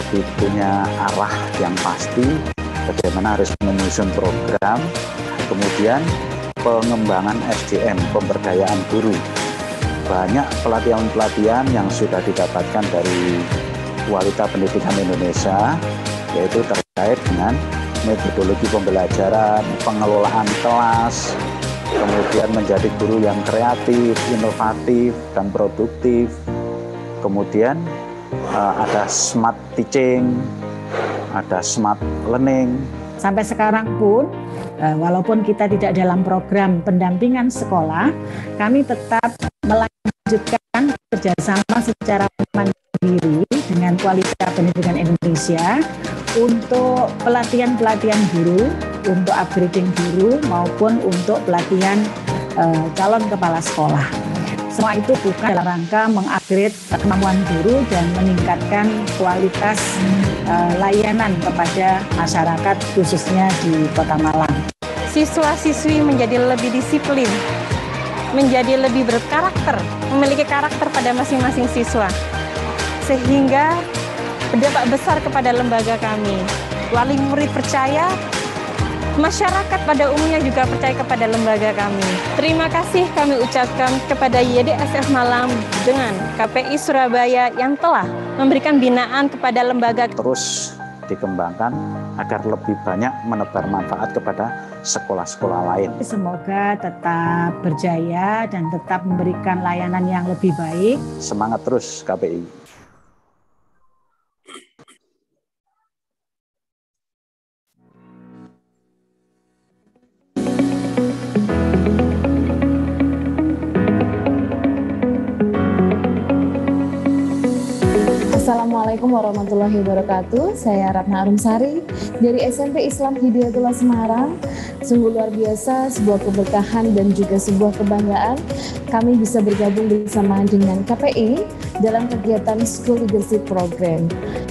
lebih punya arah yang pasti, bagaimana harus menyusun program, kemudian pengembangan SDM, pemberdayaan guru. Banyak pelatihan-pelatihan yang sudah didapatkan dari Kualitas Pendidikan Indonesia, yaitu terkait dengan metodologi pembelajaran, pengelolaan kelas, kemudian menjadi guru yang kreatif, inovatif, dan produktif. Kemudian ada smart teaching, ada smart learning. Sampai sekarang pun, walaupun kita tidak dalam program pendampingan sekolah, kami tetap melanjutkan kerjasama secara mandiri dengan Kualitas Pendidikan Indonesia untuk pelatihan-pelatihan guru, untuk upgrading guru maupun untuk pelatihan calon kepala sekolah. Semua itu bukan dalam rangka mengupgrade kemampuan guru dan meningkatkan kualitas layanan kepada masyarakat khususnya di Kota Malang. Siswa-siswi menjadi lebih disiplin, menjadi lebih berkarakter, memiliki karakter pada masing-masing siswa, sehingga berdampak besar kepada lembaga kami. Wali murid percaya, masyarakat pada umumnya juga percaya kepada lembaga kami. Terima kasih kami ucapkan kepada YDSF Malang dengan KPI Surabaya yang telah memberikan binaan kepada lembaga. Terus dikembangkan agar lebih banyak menebar manfaat kepada sekolah-sekolah lain. Semoga tetap berjaya dan tetap memberikan layanan yang lebih baik. Semangat terus KPI. Assalamualaikum warahmatullahi wabarakatuh. Saya Ratna Arumsari dari SMP Islam Hidayatullah Semarang. Sungguh luar biasa, sebuah keberkahan dan juga sebuah kebanggaan kami bisa bergabung bersama dengan KPI dalam kegiatan School Leadership Program.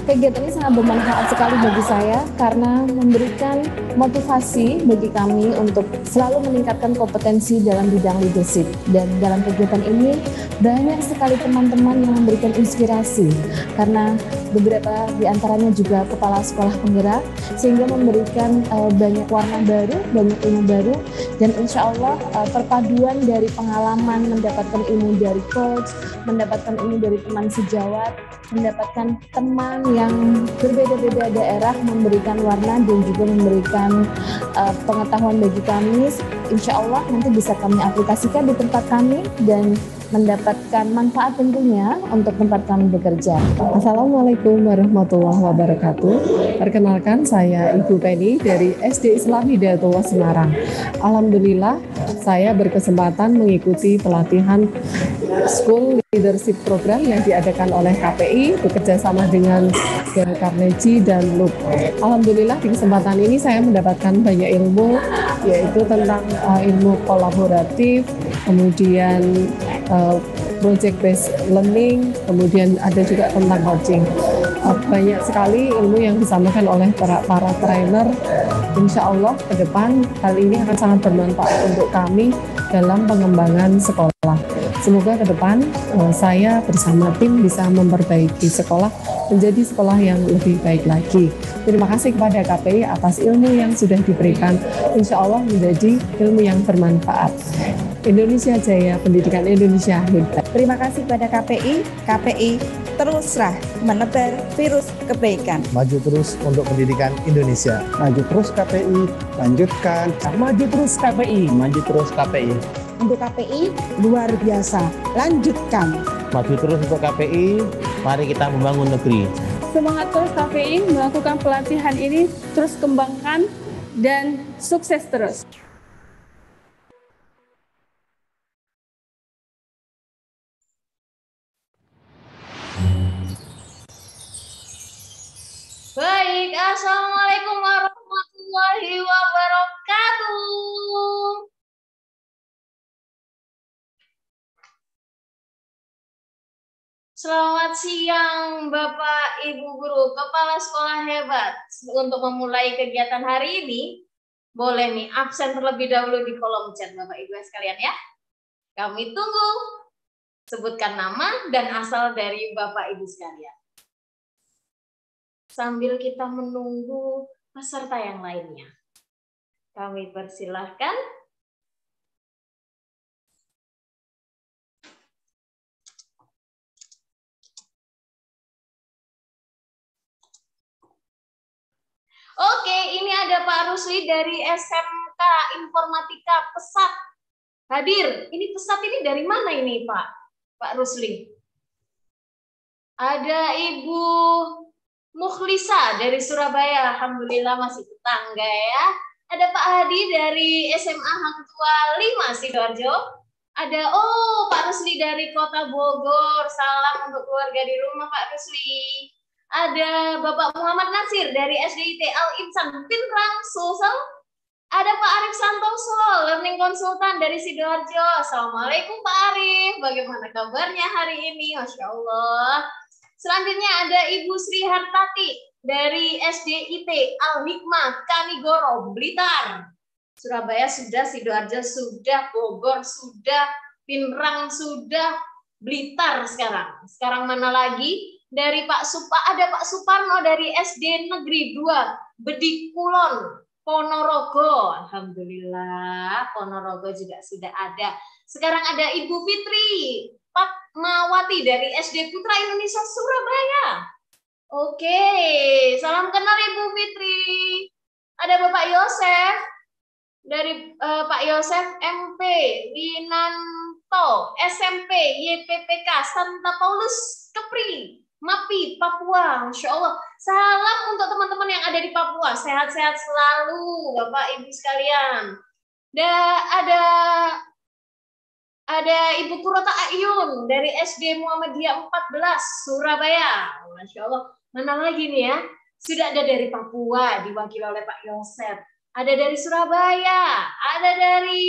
Kegiatan ini sangat bermanfaat sekali bagi saya karena memberikan motivasi bagi kami untuk selalu meningkatkan kompetensi dalam bidang leadership. Dan dalam kegiatan ini banyak sekali teman-teman yang memberikan inspirasi karena beberapa di antaranya juga kepala sekolah penggerak sehingga memberikan banyak warna baru, banyak ilmu baru, dan insya Allah perpaduan dari pengalaman, mendapatkan ilmu dari coach, mendapatkan ilmu dari teman sejawat, mendapatkan teman yang berbeda-beda daerah, memberikan warna dan juga memberikan pengetahuan bagi kami. Insya Allah nanti bisa kami aplikasikan di tempat kami dan mendapatkan manfaat tentunya untuk tempat kami bekerja. Assalamualaikum warahmatullahi wabarakatuh. Perkenalkan, saya Ibu Penny dari SD Islam Hidayatullah Semarang. Alhamdulillah, saya berkesempatan mengikuti pelatihan School Leadership Program yang diadakan oleh KPI bekerja sama dengan Dale Carnegie dan Loop. Alhamdulillah di kesempatan ini saya mendapatkan banyak ilmu, yaitu tentang ilmu kolaboratif, kemudian project based learning, kemudian ada juga tentang coaching. Banyak sekali ilmu yang disampaikan oleh para trainer. Insya Allah ke depan hal ini akan sangat bermanfaat untuk kami dalam pengembangan sekolah. Semoga ke depan saya bersama tim bisa memperbaiki sekolah menjadi sekolah yang lebih baik lagi. Terima kasih kepada KPI atas ilmu yang sudah diberikan. Insya Allah menjadi ilmu yang bermanfaat. Indonesia Jaya, Pendidikan Indonesia hebat. Terima kasih kepada KPI teruslah menebar virus kebaikan. Maju terus untuk pendidikan Indonesia. Maju terus KPI, lanjutkan. Maju terus KPI, maju terus KPI. Untuk KPI luar biasa, lanjutkan. Maju terus untuk KPI, mari kita membangun negeri. Semangat terus KPI melakukan pelatihan ini, terus kembangkan dan sukses terus. Baik, Assalamualaikum warahmatullahi wabarakatuh. Selamat siang Bapak Ibu Guru, Kepala Sekolah hebat. Untuk memulai kegiatan hari ini, boleh nih absen terlebih dahulu di kolom chat Bapak Ibu sekalian ya. Kami tunggu. Sebutkan nama dan asal dari Bapak Ibu sekalian. sambil kita menunggu peserta yang lainnya. Kami persilahkan. Oke, ini ada Pak Rusli dari SMK Informatika Pesat hadir. Ini Pesat ini dari mana ini Pak Rusli? Ada Ibu Mukhlisa dari Surabaya, alhamdulillah masih tetangga ya. Ada Pak Hadi dari SMA Hang Tua 5 Sidoarjo. Ada Pak Rusli dari Kota Bogor. Salam untuk keluarga di rumah Pak Rusli. Ada Bapak Muhammad Nasir dari SDIT Al Insan Pinrang Sulsel. Ada Pak Arif Santoso, Learning Consultant dari Sidoarjo. Assalamualaikum Pak Arif, bagaimana kabarnya hari ini? Masya Allah. Selanjutnya ada Ibu Sri Hartati dari SDIT Al Hikmah Kanigoro Blitar. Surabaya sudah, Sidoarjo sudah, Bogor sudah, Pinrang sudah, Blitar sekarang. Sekarang mana lagi? Dari ada Pak Suparno dari SD Negeri 2 Bedik Kulon Ponorogo. Alhamdulillah Ponorogo juga sudah ada. Sekarang ada Ibu Fitri Fatmawati dari SD Putra Indonesia Surabaya. Oke, salam kenal Ibu Fitri. Ada Bapak Yosef dari Pak Yosef MP Winanto SMP YPPK Santa Paulus Kepri Mapi, Papua. Masya Allah. Salam untuk teman-teman yang ada di Papua. Sehat-sehat selalu, Bapak Ibu sekalian. Ada Ibu Kurota Ayun dari SD Muhammadiyah 14, Surabaya. Masya Allah. Mana lagi nih ya? Sudah ada dari Papua, diwakili oleh Pak Yosef. Ada dari Surabaya. Ada dari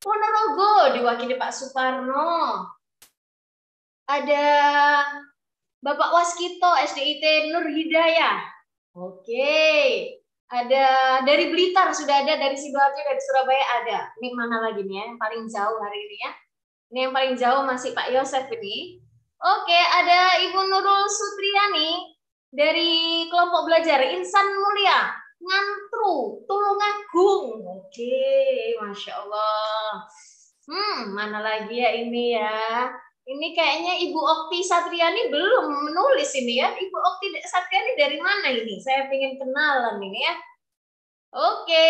Ponorogo, diwakili Pak Suparno. Ada Bapak Waskito SDIT Nur Hidayah. Oke. Ada dari Blitar sudah ada, dari Sidoarjo, dari Surabaya ada. Ini mana lagi nih ya? Yang paling jauh hari ini ya. Ini yang paling jauh masih Pak Yosef ini. Oke, ada Ibu Nurul Sutriani dari kelompok belajar Insan Mulia Ngantru Tulungagung. Oke, Masya Allah. Mana lagi ya ini ya? Ini kayaknya Ibu Okti Satriani belum menulis ini ya. Ibu Okti Satriani dari mana ini? Saya ingin kenalan ini ya. Oke.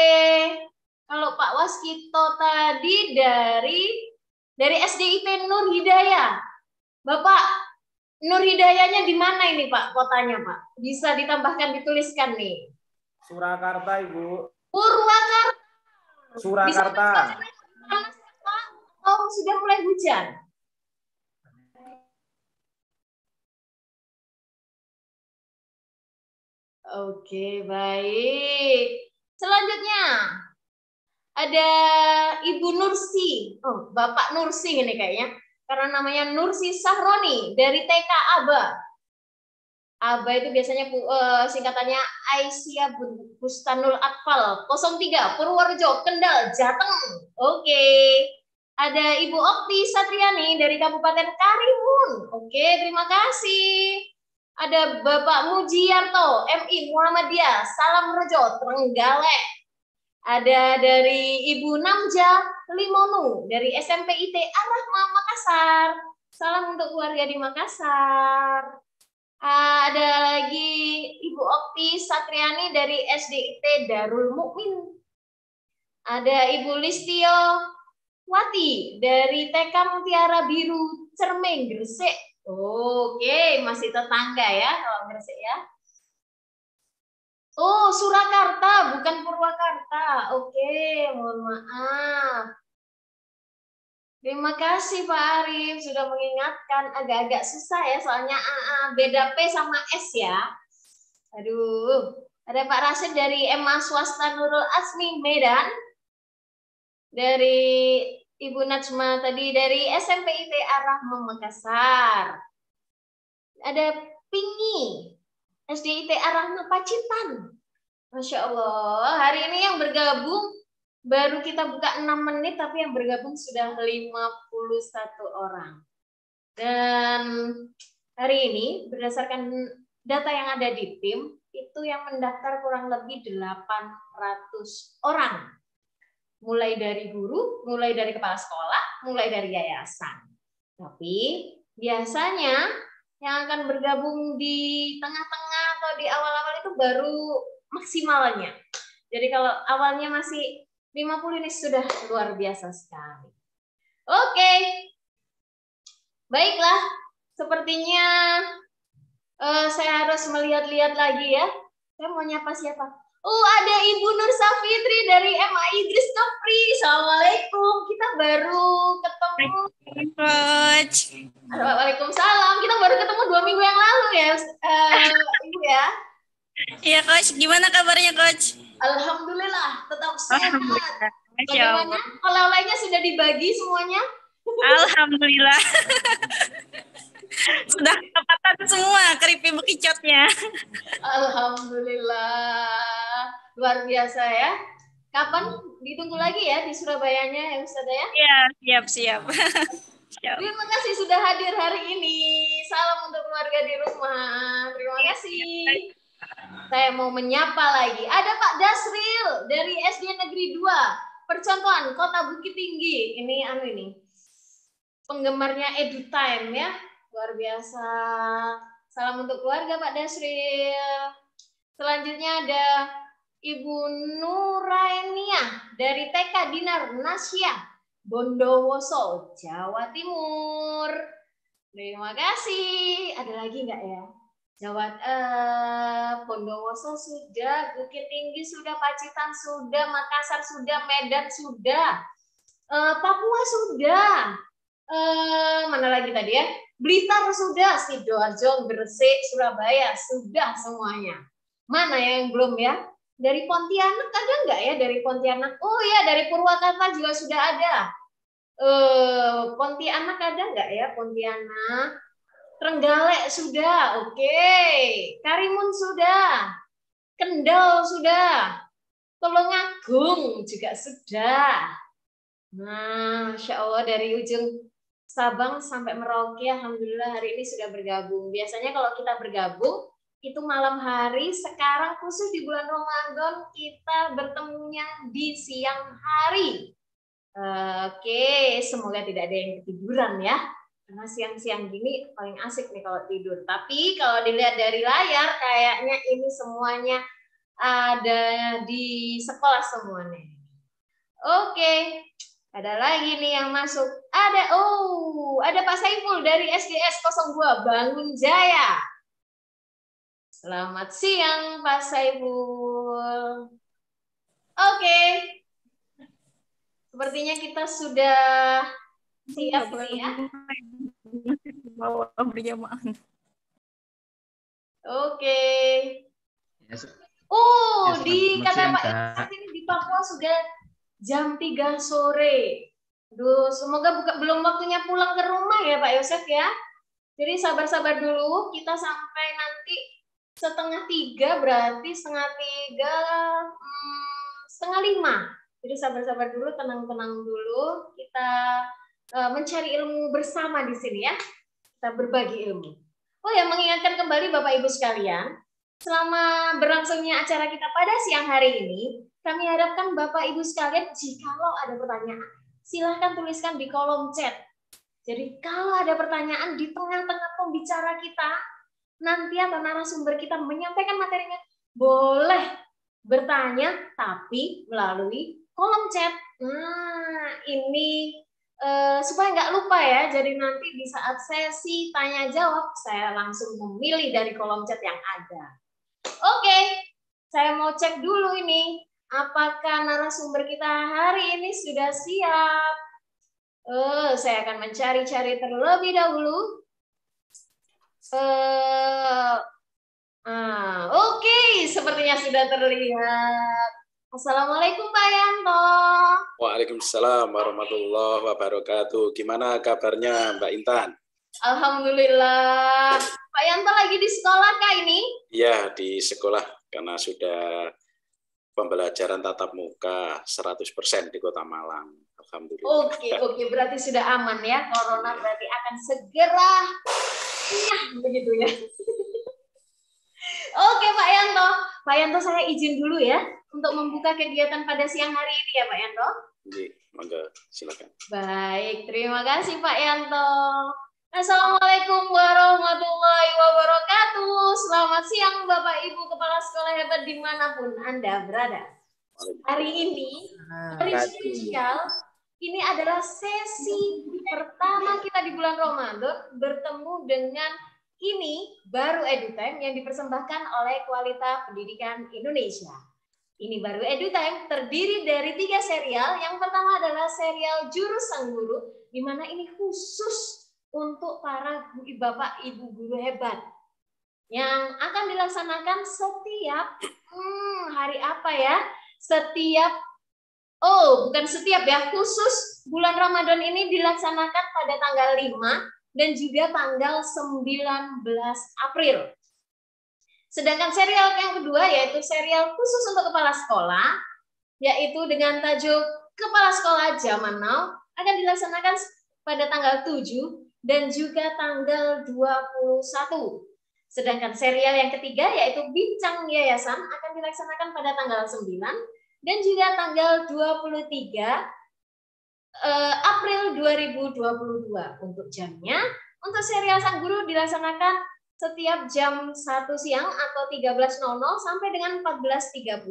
Kalau Pak Waskito tadi dari SDIT Nur Hidayah. Bapak Nur Hidayahnya di mana ini Pak? Kotanya Pak. Bisa ditambahkan, dituliskan nih. Surakarta Ibu. Purwakarta. Surakarta. Oh, sudah mulai hujan. Oke, baik. Selanjutnya ada Ibu Nursi. Bapak Nursi ini kayaknya. Karena namanya Nursi Sahroni dari TK Aba. Aba itu biasanya singkatannya Aisyah Bustanul Atfal 03 Purworejo, Kendal, Jateng. Oke. Ada Ibu Okti Satriani dari Kabupaten Karimun. Oke, terima kasih. Ada Bapak Mujiarto, MI Muhammadiyah, Salam Rejo, Trenggalek. Ada dari Ibu Namja Limonu, dari SMP IT Ar-Rahmah Makassar. Salam untuk keluarga di Makassar. Ada lagi Ibu Okti Satriani dari SDIT Darul Mukmin. Ada Ibu Listio Wati dari TK Mutiara Biru Cermeng, Gresik. Oke, masih tetangga ya kalau Gresik ya. Oh, Surakarta, bukan Purwakarta. Oke, mohon maaf. Terima kasih Pak Arif sudah mengingatkan. Agak-agak susah ya, soalnya beda P sama S ya. Aduh, ada Pak Rasid dari MA Swasta Nurul Asmi Medan. Dari Ibu Najma tadi dari SMP IT Ar-Rahmah Makassar. Ada Pingi SDIT Ar-Rahmah Pacitan. Masya Allah, hari ini yang bergabung baru kita buka 6 menit, tapi yang bergabung sudah 51 orang. Dan hari ini berdasarkan data yang ada di tim itu yang mendaftar kurang lebih 800 orang. Mulai dari guru, mulai dari kepala sekolah, mulai dari yayasan. Tapi biasanya yang akan bergabung di tengah-tengah atau di awal-awal itu baru maksimalnya. Jadi kalau awalnya masih 50 ini sudah luar biasa sekali. Oke. Baiklah, sepertinya saya harus melihat-lihat lagi ya. Saya mau nyapa siapa? Oh, ada Ibu Nur Safitri dari MAI Christopri. Assalamualaikum. Kita baru ketemu. Coach. Waalaikumsalam. Kita baru ketemu 2 minggu yang lalu ya, Ibu ya. Iya, Coach. Gimana kabarnya, Coach? Alhamdulillah, tetap sehat. Bagaimana? Oleh-olehnya sudah dibagi semuanya? Alhamdulillah. Sudah kedapatan semua keripik bekicotnya. Alhamdulillah. Luar biasa ya. Kapan ditunggu lagi ya di Surabayanya ya Ustazah ya? Iya, siap. Terima kasih sudah hadir hari ini. Salam untuk keluarga di rumah. Terima kasih. Saya mau menyapa lagi. Ada Pak Dasril dari SD Negeri 2. Percontohan Kota Bukit Tinggi. Ini penggemarnya EduTime ya. Luar biasa. Salam untuk keluarga Pak Dasril. Selanjutnya ada Ibu Nurainiah dari TK Dinar Nasya, Bondowoso, Jawa Timur. Terima kasih. Ada lagi nggak ya? Bondowoso sudah, Bukit Tinggi sudah, Pacitan sudah, Makassar sudah, Medan sudah, Papua sudah. Mana lagi tadi ya? Blitar sudah, Sidoarjo, Gresik, Surabaya sudah semuanya. Mana yang belum ya? Dari Pontianak ada nggak ya? Dari Pontianak? Oh ya, dari Purwakarta juga sudah ada. Pontianak ada nggak ya? Pontianak. Trenggalek sudah, oke. Karimun sudah. Kendal sudah. Tulungagung juga sudah. Masya Allah, dari ujung Sabang sampai Merauke, alhamdulillah hari ini sudah bergabung. Biasanya kalau kita bergabung, itu malam hari. Sekarang khusus di bulan Ramadan, kita bertemunya di siang hari. Oke, semoga tidak ada yang ketiduran ya. Karena siang-siang gini paling asik nih kalau tidur. Tapi kalau dilihat dari layar, kayaknya ini semuanya ada di sekolah semuanya. Oke. Ada lagi nih yang masuk. Ada Pak Saiful dari SGS 02 Bangun Jaya. Selamat siang Pak Saiful. Oke. Sepertinya kita sudah siap nih ya. Bawa berjamaah. Oke. Di kata Pak ini di Papua sudah jam 3 sore. Duh, semoga belum waktunya pulang ke rumah ya Pak Yosef ya. Jadi sabar-sabar dulu, kita sampai nanti 2:30, berarti 2:30, 4:30. Jadi sabar-sabar dulu, tenang-tenang dulu. Kita mencari ilmu bersama di sini ya. Kita berbagi ilmu. Oh ya, mengingatkan kembali Bapak Ibu sekalian, selama berlangsungnya acara kita pada siang hari ini, kami harapkan Bapak Ibu sekalian, jikalau ada pertanyaan, silahkan tuliskan di kolom chat. Jadi kalau ada pertanyaan di tengah-tengah pembicara kita, nanti atau narasumber kita menyampaikan materinya, boleh bertanya, tapi melalui kolom chat. Nah, ini supaya nggak lupa ya, jadi nanti di saat sesi tanya-jawab, saya langsung memilih dari kolom chat yang ada. Oke, saya mau cek dulu ini. Apakah narasumber kita hari ini sudah siap? Saya akan mencari-cari terlebih dahulu. Oke, sepertinya sudah terlihat. Assalamualaikum Pak Yanto. Waalaikumsalam warahmatullahi wabarakatuh. Gimana kabarnya Mbak Intan? Alhamdulillah. Pak Yanto lagi di sekolah kah ini? Iya, di sekolah karena sudah pembelajaran tatap muka 100% di Kota Malang. Alhamdulillah. Oke, berarti sudah aman ya. Corona berarti akan segera begitu ya. Oke Pak Yanto. Pak Yanto saya izin dulu ya untuk membuka kegiatan pada siang hari ini ya Pak Yanto. Oke, monggo silakan. Baik, terima kasih Pak Yanto. Assalamualaikum warahmatullahi wabarakatuh. Selamat siang Bapak Ibu Kepala Sekolah hebat dimanapun Anda berada. Hari ini, hari spesial, ini adalah sesi pertama kita di bulan Ramadan bertemu dengan ini baru EduTime yang dipersembahkan oleh Kualitas Pendidikan Indonesia. Ini baru EduTime terdiri dari 3 serial. Yang pertama adalah serial Jurus Sang Guru, di mana ini khusus untuk para Bapak Ibu guru hebat yang akan dilaksanakan setiap hari apa ya? Bukan setiap ya, khusus bulan Ramadan ini dilaksanakan pada tanggal 5 dan juga tanggal 19 April. Sedangkan serial yang kedua yaitu serial khusus untuk kepala sekolah, yaitu dengan tajuk Kepala Sekolah Zaman Now, akan dilaksanakan pada tanggal 7 dan juga tanggal 21. Sedangkan serial yang ketiga yaitu Bincang Yayasan akan dilaksanakan pada tanggal 9 dan juga tanggal 23 April 2022. Untuk jamnya, untuk serial Sang Guru dilaksanakan setiap jam 1 siang atau 13.00 sampai dengan 14.30.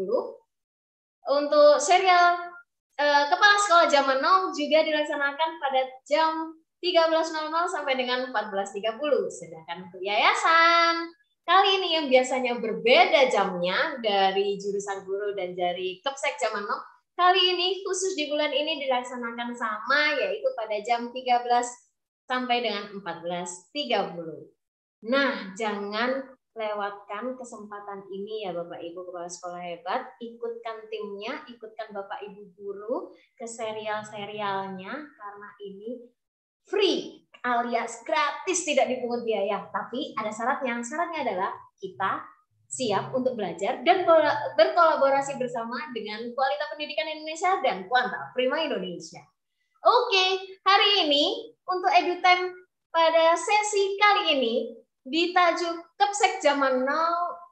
Untuk serial Kepala Sekolah Zaman Now juga dilaksanakan pada jam 13.00 sampai dengan 14.30. Sedangkan untuk yayasan, kali ini yang biasanya berbeda jamnya dari Jurusan Guru dan dari Kepsek Zaman Now, kali ini khusus di bulan ini dilaksanakan sama, yaitu pada jam 13 sampai dengan 14.30. Nah, jangan lewatkan kesempatan ini ya Bapak Ibu Kepala Sekolah hebat, ikutkan timnya, ikutkan Bapak Ibu guru ke serial-serialnya, karena ini free alias gratis, tidak dipungut biaya. Tapi ada syaratnya. Syaratnya adalah kita siap untuk belajar dan berkolaborasi bersama dengan Kualitas Pendidikan Indonesia dan Kuanta Prima Indonesia. Oke, hari ini untuk EduTime pada sesi kali ini di tajuk Kepsek Zaman Now,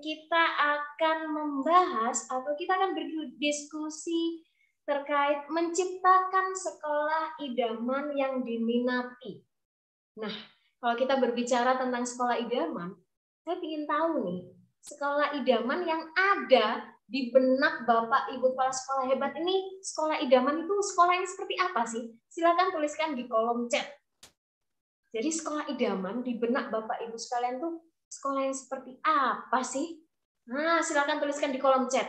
kita akan membahas atau kita akan berdiskusi terkait menciptakan sekolah idaman yang diminati. Nah, kalau kita berbicara tentang sekolah idaman, saya ingin tahu nih, sekolah idaman yang ada di benak Bapak Ibu Kepala Sekolah hebat ini, sekolah idaman itu sekolah yang seperti apa sih? Silakan tuliskan di kolom chat. Jadi sekolah idaman di benak Bapak Ibu sekalian tuh sekolah yang seperti apa sih? Nah, silakan tuliskan di kolom chat.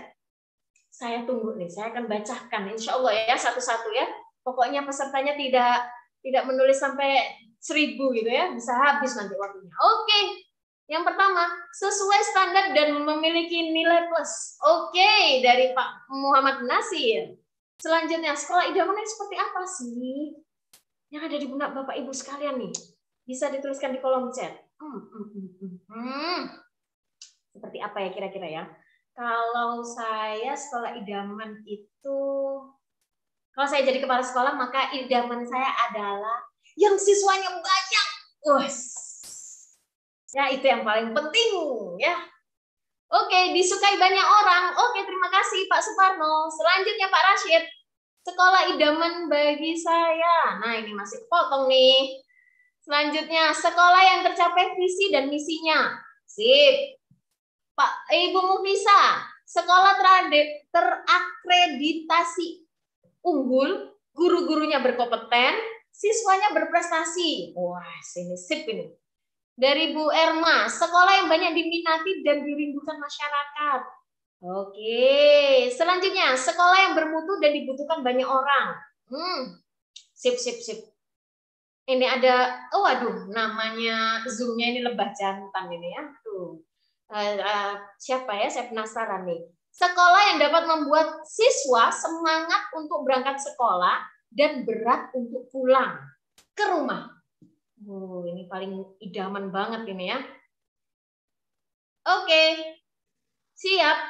Saya tunggu nih, saya akan bacakan insya Allah ya satu-satu ya. Pokoknya pesertanya tidak menulis sampai 1000 gitu ya, bisa habis nanti waktunya. Oke, yang pertama sesuai standar dan memiliki nilai plus. Oke, dari Pak Muhammad Nasir. Selanjutnya sekolah idaman seperti apa sih yang ada di benak Bapak Ibu sekalian nih? Bisa dituliskan di kolom chat. Seperti apa ya kira-kira ya? Kalau saya sekolah idaman itu, kalau saya jadi kepala sekolah, maka idaman saya adalah yang siswanya banyak. Ya, itu yang paling penting ya. Oke, disukai banyak orang. Oke, terima kasih Pak Suparno. Selanjutnya Pak Rashid. Sekolah idaman bagi saya. Nah, ini masih potong nih. Selanjutnya, sekolah yang tercapai visi dan misinya. Sip. Pak Ibu Mufisa, sekolah terakreditasi unggul, guru-gurunya berkompeten, siswanya berprestasi. Wah, sini sip ini. Dari Bu Erma, sekolah yang banyak diminati dan dirindukan masyarakat. Oke, selanjutnya sekolah yang bermutu dan dibutuhkan banyak orang. Sip. Ini ada, namanya Zoom-nya ini lebah jantan ini ya. Tuh. Siapa ya? Saya penasaran nih. Sekolah yang dapat membuat siswa semangat untuk berangkat sekolah dan berat untuk pulang ke rumah. Ini paling idaman banget ini ya. Oke, siap.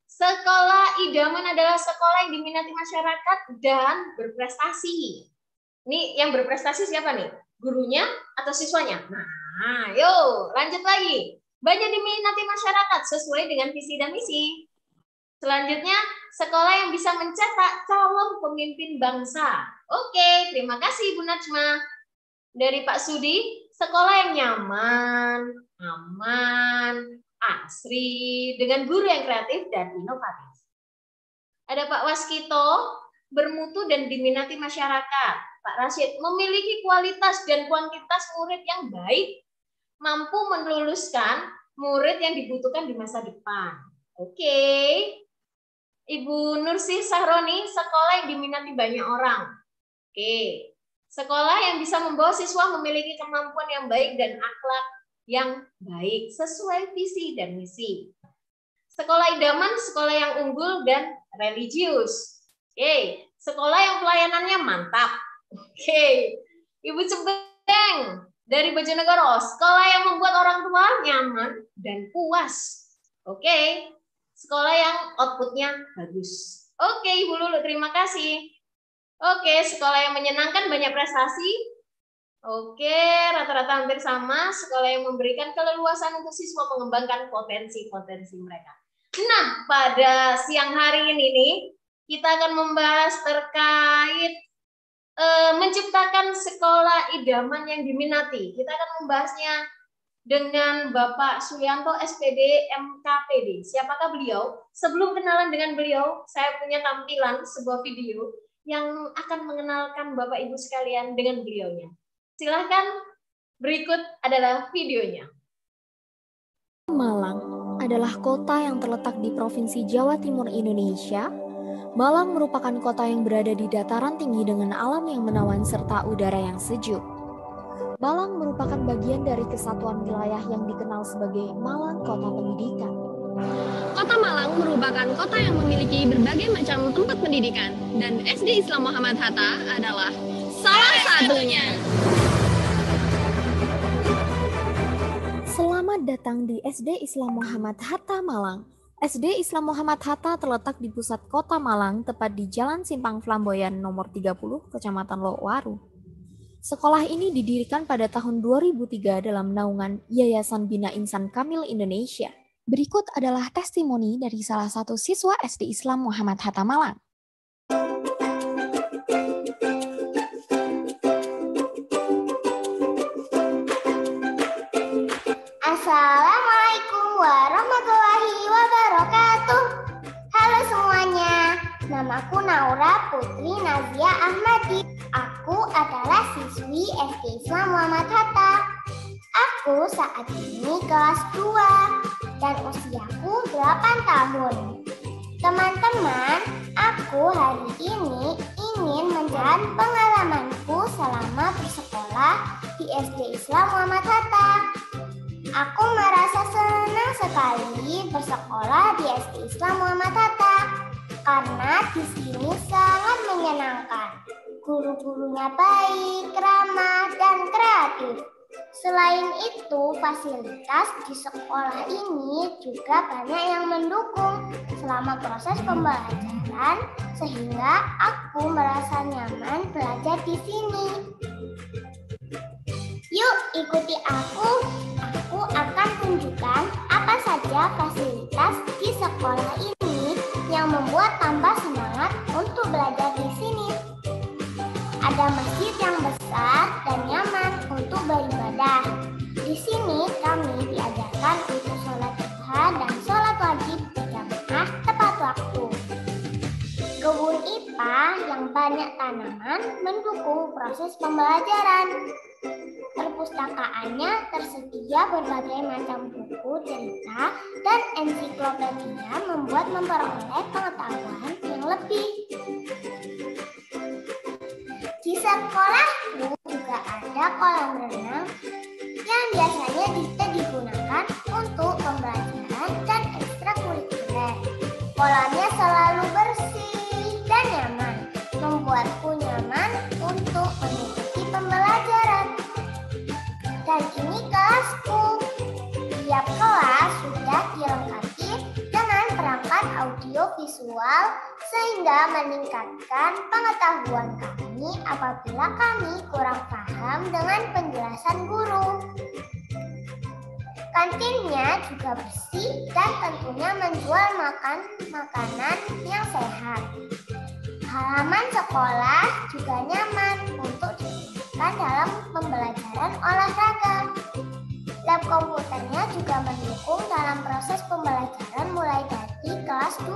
Sekolah idaman adalah sekolah yang diminati masyarakat dan berprestasi. Ini yang berprestasi siapa nih? Gurunya atau siswanya? Nah, yuk lanjut lagi. banyak diminati masyarakat sesuai dengan visi dan misi. Selanjutnya, sekolah yang bisa mencetak calon pemimpin bangsa. Oke, terima kasih Bu Najma. Dari Pak Sudi, sekolah yang nyaman, aman, asri, dengan guru yang kreatif dan inovatif. Ada Pak Waskito, bermutu dan diminati masyarakat. Pak Rashid, memiliki kualitas dan kuantitas murid yang baik, mampu meluluskan murid yang dibutuhkan di masa depan. Oke. Ibu Nursih Sahroni, sekolah yang diminati banyak orang. Oke. Sekolah yang bisa membawa siswa memiliki kemampuan yang baik dan akhlak yang baik sesuai visi dan misi. Sekolah idaman, sekolah yang unggul dan religius. Oke. Sekolah yang pelayanannya mantap. Oke. Ibu Cebeng dari Bojonegoro, sekolah yang membuat orang tua nyaman dan puas. Oke. Sekolah yang outputnya bagus. Oke, Ibu Lulu, terima kasih. Oke, sekolah yang menyenangkan, banyak prestasi. Oke, rata-rata hampir sama. Sekolah yang memberikan keleluasan untuk siswa mengembangkan potensi-potensi mereka. Nah, pada siang hari ini nih, kita akan membahas terkait menciptakan sekolah idaman yang diminati. Kita akan membahasnya dengan Bapak Suyanto SPD MKPD. Siapakah beliau? Sebelum kenalan dengan beliau, saya punya tampilan sebuah video yang akan mengenalkan Bapak Ibu sekalian dengan beliaunya. Silahkan, berikut adalah videonya. Malang adalah kota yang terletak di Provinsi Jawa Timur, Indonesia. Malang merupakan kota yang berada di dataran tinggi dengan alam yang menawan serta udara yang sejuk. Malang merupakan bagian dari kesatuan wilayah yang dikenal sebagai Malang Kota Pendidikan. Kota Malang merupakan kota yang memiliki berbagai macam tempat pendidikan, dan SD Islam Muhammad Hatta adalah salah satunya. Selamat datang di SD Islam Muhammad Hatta Malang. SD Islam Muhammad Hatta terletak di pusat kota Malang, tepat di Jalan Simpang Flamboyan nomor 30, Kecamatan Lokwaru. Sekolah ini didirikan pada tahun 2003 dalam naungan Yayasan Bina Insan Kamil Indonesia. Berikut adalah testimoni dari salah satu siswa SD Islam Muhammad Hatta Malang. Assalamualaikum warahmatullahi wabarakatuh. Halo semuanya, namaku Naura Putri Nazia Ahmadi. Aku adalah siswi SD Islam Muhammad Hatta. Aku saat ini kelas 2 dan usiaku 8 tahun. Teman-teman, aku hari ini ingin menjelaskan pengalamanku selama bersekolah di SD Islam Muhammad Hatta. Aku merasa senang sekali bersekolah di SD Islam Muhammad Hatta karena di sini sangat menyenangkan. Guru-gurunya baik, ramah, dan kreatif. Selain itu, fasilitas di sekolah ini juga banyak yang mendukung selama proses pembelajaran, sehingga aku merasa nyaman belajar di sini. Yuk ikuti aku akan tunjukkan apa saja fasilitas di sekolah ini yang membuat tambah semangat untuk belajar di sini. Ada masjid yang besar dan nyaman untuk beribadah. Di sini kami diajarkan untuk sholat duha dan sholat wajib berjamaah tepat waktu. Kebun IPA yang banyak tanaman mendukung proses pembelajaran. Perpustakaannya tersedia berbagai macam buku, cerita, dan ensiklopedia membuat memperoleh pengetahuan yang lebih. Di sekolahku juga ada kolam renang yang biasanya bisa digunakan untuk pembelajaran dan ekstrakurikuler. Kolamnya selalu bersih dan nyaman, membuatku nyaman untuk mengikuti pembelajaran. Dan ini kelasku. Tiap kelas sudah dilengkapi dengan perangkat audio visual sehingga meningkatkan pengetahuan kami apabila kami kurang paham dengan penjelasan guru. Kantinnya juga bersih dan tentunya menjual makanan yang sehat. Halaman sekolah juga nyaman untuk digunakan dalam pembelajaran olahraga. Lab komputernya juga mendukung dalam proses pembelajaran mulai dari kelas 2.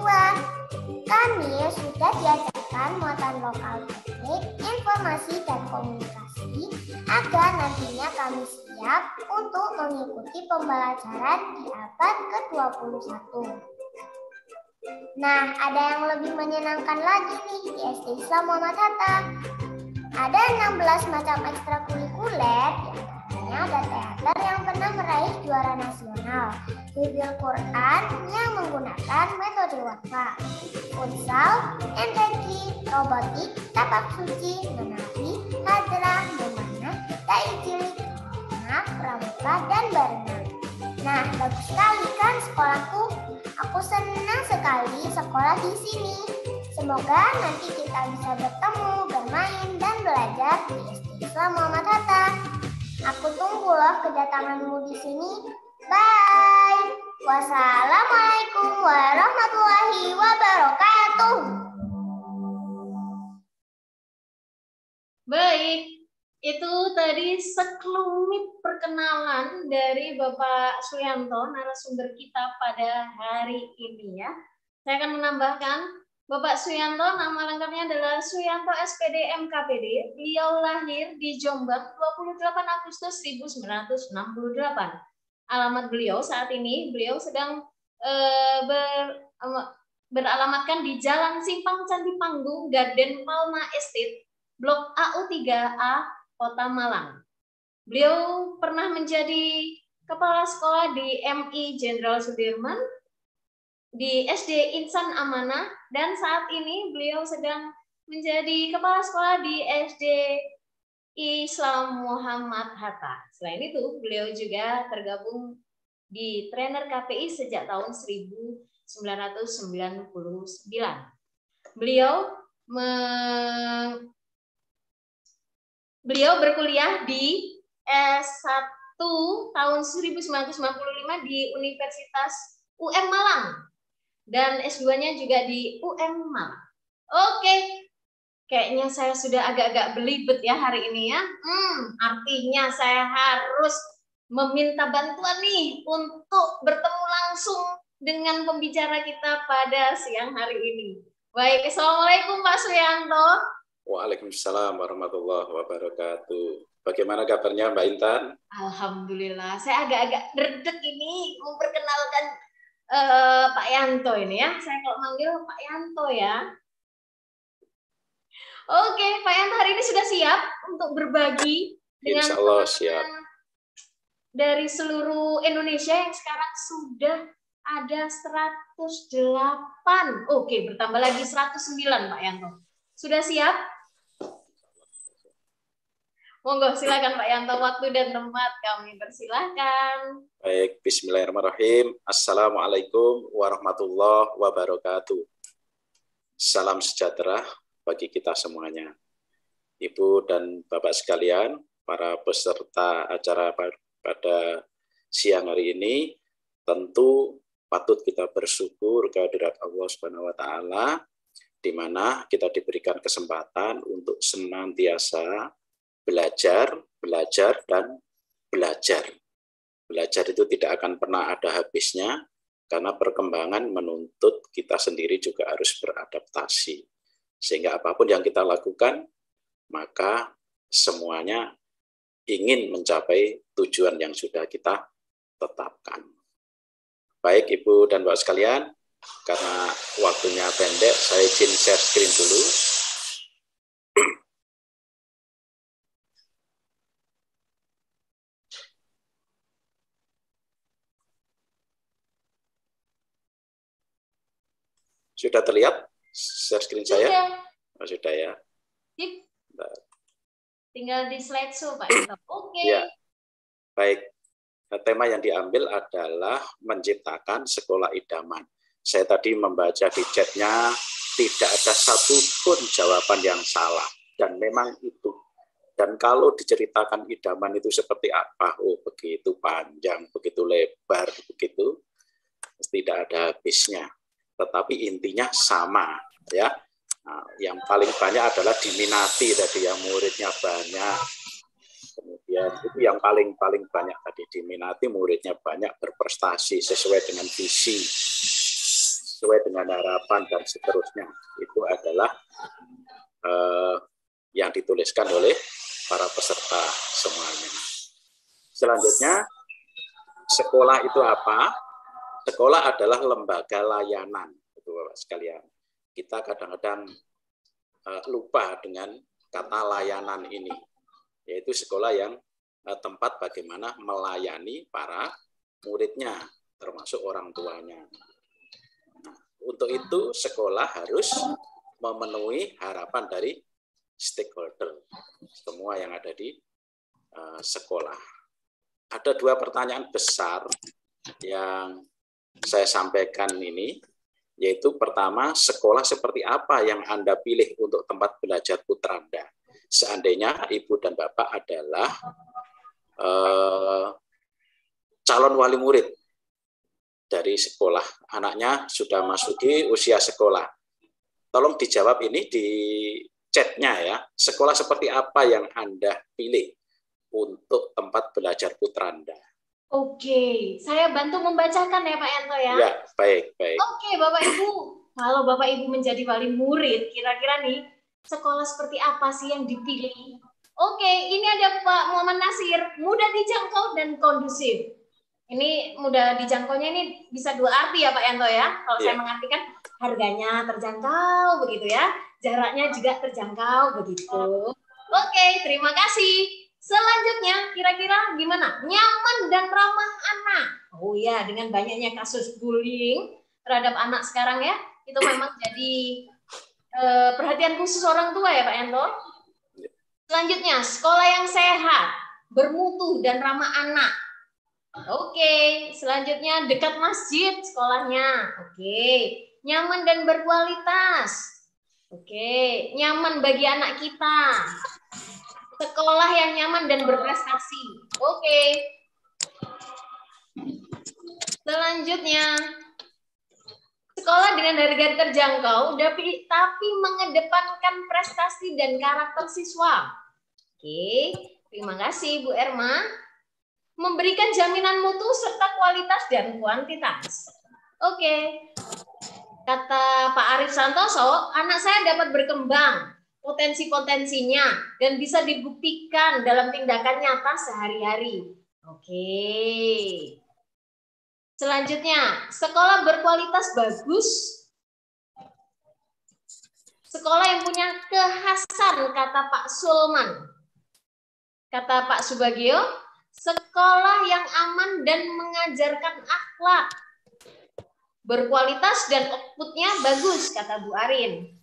Kami sudah diajarkan muatan lokal teknik, informasi, dan komunikasi agar nantinya kami siap untuk mengikuti pembelajaran di abad ke-21. Nah, ada yang lebih menyenangkan lagi nih di SD Islam Muhammad Hatta. Ada 16 macam ekstrakurikuler, diantaranya ada teater yang pernah meraih juara nasional, hifdzul Quran yang menggunakan metode wakfa, futsal, NTG, robotik, tapak suci, menari, hadrah, memanah, cilik, pramuka, dan berenang. Nah, bagus sekali kan sekolahku? Aku senang sekali sekolah di sini. Semoga nanti kita bisa bertemu, bermain, dan belajar di SD Islam Muhammad Hatta. Aku tunggu loh kedatanganmu di sini. Bye. Wassalamualaikum warahmatullahi wabarakatuh. Baik, itu tadi sekelumit perkenalan dari Bapak Suyanto, narasumber kita pada hari ini ya. Saya akan menambahkan, Bapak Suyanto nama lengkapnya adalah Suyanto SPD MKPD. Beliau lahir di Jombang 28 Agustus 1968. Alamat beliau saat ini, beliau sedang beralamatkan di Jalan Simpang Candi Panggung, Garden Palma Estate, Blok AU3A, Kota Malang. Beliau pernah menjadi kepala sekolah di MI Jenderal Sudirman, di SD Insan Amanah, dan saat ini beliau sedang menjadi kepala sekolah di SD Islam Muhammad Hatta. Selain itu, beliau juga tergabung di trainer KPI sejak tahun 1999. Beliau berkuliah di S1 tahun 1995 di Universitas UM Malang dan S2-nya juga di UM Malang. Oke, kayaknya saya sudah agak-agak belibet ya hari ini ya. Artinya saya harus meminta bantuan nih untuk bertemu langsung dengan pembicara kita pada siang hari ini. Baik, Assalamualaikum Pak Suyanto. Waalaikumsalam warahmatullahi wabarakatuh. Bagaimana kabarnya Mbak Intan? Alhamdulillah, saya agak-agak derdek ini memperkenalkan Pak Yanto ini ya. Saya kalau manggil Pak Yanto ya. Oke, Pak Yanto hari ini sudah siap untuk berbagi dengan Insya Allah siap. Dari seluruh Indonesia yang sekarang sudah ada 108. Oke, bertambah lagi 109 Pak Yanto. Sudah siap? Monggo silakan Pak Yanto, waktu dan tempat kami persilahkan. Baik, bismillahirrahmanirrahim. Assalamualaikum warahmatullahi wabarakatuh. Salam sejahtera bagi kita semuanya. Ibu dan Bapak sekalian, para peserta acara pada siang hari ini, tentu patut kita bersyukur kehadirat Allah Subhanahu wa taala, di mana kita diberikan kesempatan untuk senantiasa belajar, dan belajar. Belajar itu tidak akan pernah ada habisnya, karena perkembangan menuntut kita sendiri juga harus beradaptasi. Sehingga apapun yang kita lakukan, maka semuanya ingin mencapai tujuan yang sudah kita tetapkan. Baik Ibu dan Bapak sekalian, karena waktunya pendek, saya izin share screen dulu. Sudah terlihat share screen saya? Oh, sudah ya. Tinggal di slideshow Pak. Oke. Ya. Baik. Tema yang diambil adalah menciptakan sekolah idaman. Saya tadi membaca di chatnya, tidak ada satupun jawaban yang salah. Dan memang itu Dan kalau diceritakan idaman itu seperti apa, oh begitu panjang, begitu lebar, begitu tidak ada habisnya. Tetapi intinya sama, ya. Nah, yang paling banyak adalah diminati tadi, yang muridnya banyak. Kemudian itu yang paling banyak tadi, diminati, muridnya banyak, berprestasi sesuai dengan visi, sesuai dengan harapan dan seterusnya. Itu adalah yang dituliskan oleh para peserta semuanya. Selanjutnya, sekolah itu apa? Sekolah adalah lembaga layanan, itu Bapak sekalian. Kita kadang-kadang lupa dengan kata layanan ini, yaitu sekolah yang tempat bagaimana melayani para muridnya, termasuk orang tuanya. Nah, untuk itu sekolah harus memenuhi harapan dari stakeholder, semua yang ada di sekolah. Ada dua pertanyaan besar yang saya sampaikan ini, yaitu pertama, sekolah seperti apa yang Anda pilih untuk tempat belajar putra Anda? Seandainya Ibu dan Bapak adalah calon wali murid dari sekolah, anaknya sudah masuki usia sekolah. Tolong dijawab ini di chatnya ya, sekolah seperti apa yang Anda pilih untuk tempat belajar putra Anda? Oke, saya bantu membacakan ya Pak Yanto ya. Ya, baik. Oke, Bapak Ibu, kalau Bapak Ibu menjadi wali murid, kira-kira nih sekolah seperti apa sih yang dipilih? Oke, ini ada Pak Muhammad Nasir, mudah dijangkau dan kondusif. Ini mudah dijangkaunya ini bisa dua arti ya Pak Yanto ya. Kalau saya mengartikan harganya terjangkau begitu ya, jaraknya juga terjangkau begitu. Oke, terima kasih. Selanjutnya, kira-kira gimana? Nyaman dan ramah anak. Oh ya, dengan banyaknya kasus bullying terhadap anak sekarang ya, itu memang jadi perhatian khusus orang tua ya Pak Yanto. Selanjutnya, sekolah yang sehat, bermutu dan ramah anak. Oke, selanjutnya dekat masjid sekolahnya. Oke, nyaman dan berkualitas. Oke, nyaman bagi anak kita. Sekolah yang nyaman dan berprestasi. Oke. Selanjutnya, sekolah dengan harga terjangkau tapi mengedepankan prestasi dan karakter siswa. Oke, terima kasih Bu Erma. Memberikan jaminan mutu serta kualitas dan kuantitas. Oke. Kata Pak Arif Santoso, anak saya dapat berkembang potensi-potensinya dan bisa dibuktikan dalam tindakan nyata sehari-hari. Oke. Selanjutnya, sekolah berkualitas bagus. Sekolah yang punya kekhasan, kata Pak Sulman. Kata Pak Subagio, sekolah yang aman dan mengajarkan akhlak. Berkualitas dan outputnya bagus, kata Bu Arin.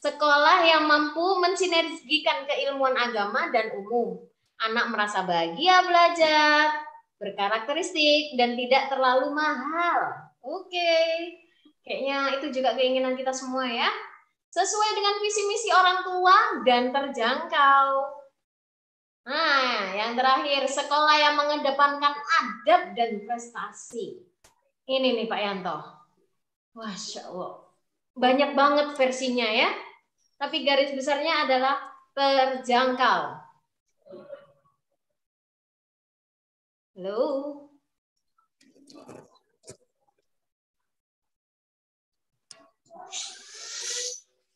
Sekolah yang mampu mensinergikan keilmuan agama dan umum. Anak merasa bahagia belajar, berkarakteristik, dan tidak terlalu mahal. Oke. Kayaknya itu juga keinginan kita semua ya. Sesuai dengan visi misi orang tua dan terjangkau. Nah, yang terakhir, sekolah yang mengedepankan adab dan prestasi. Ini nih Pak Yanto. Masya Allah. Banyak banget versinya ya. Tapi garis besarnya adalah terjangkau. Halo.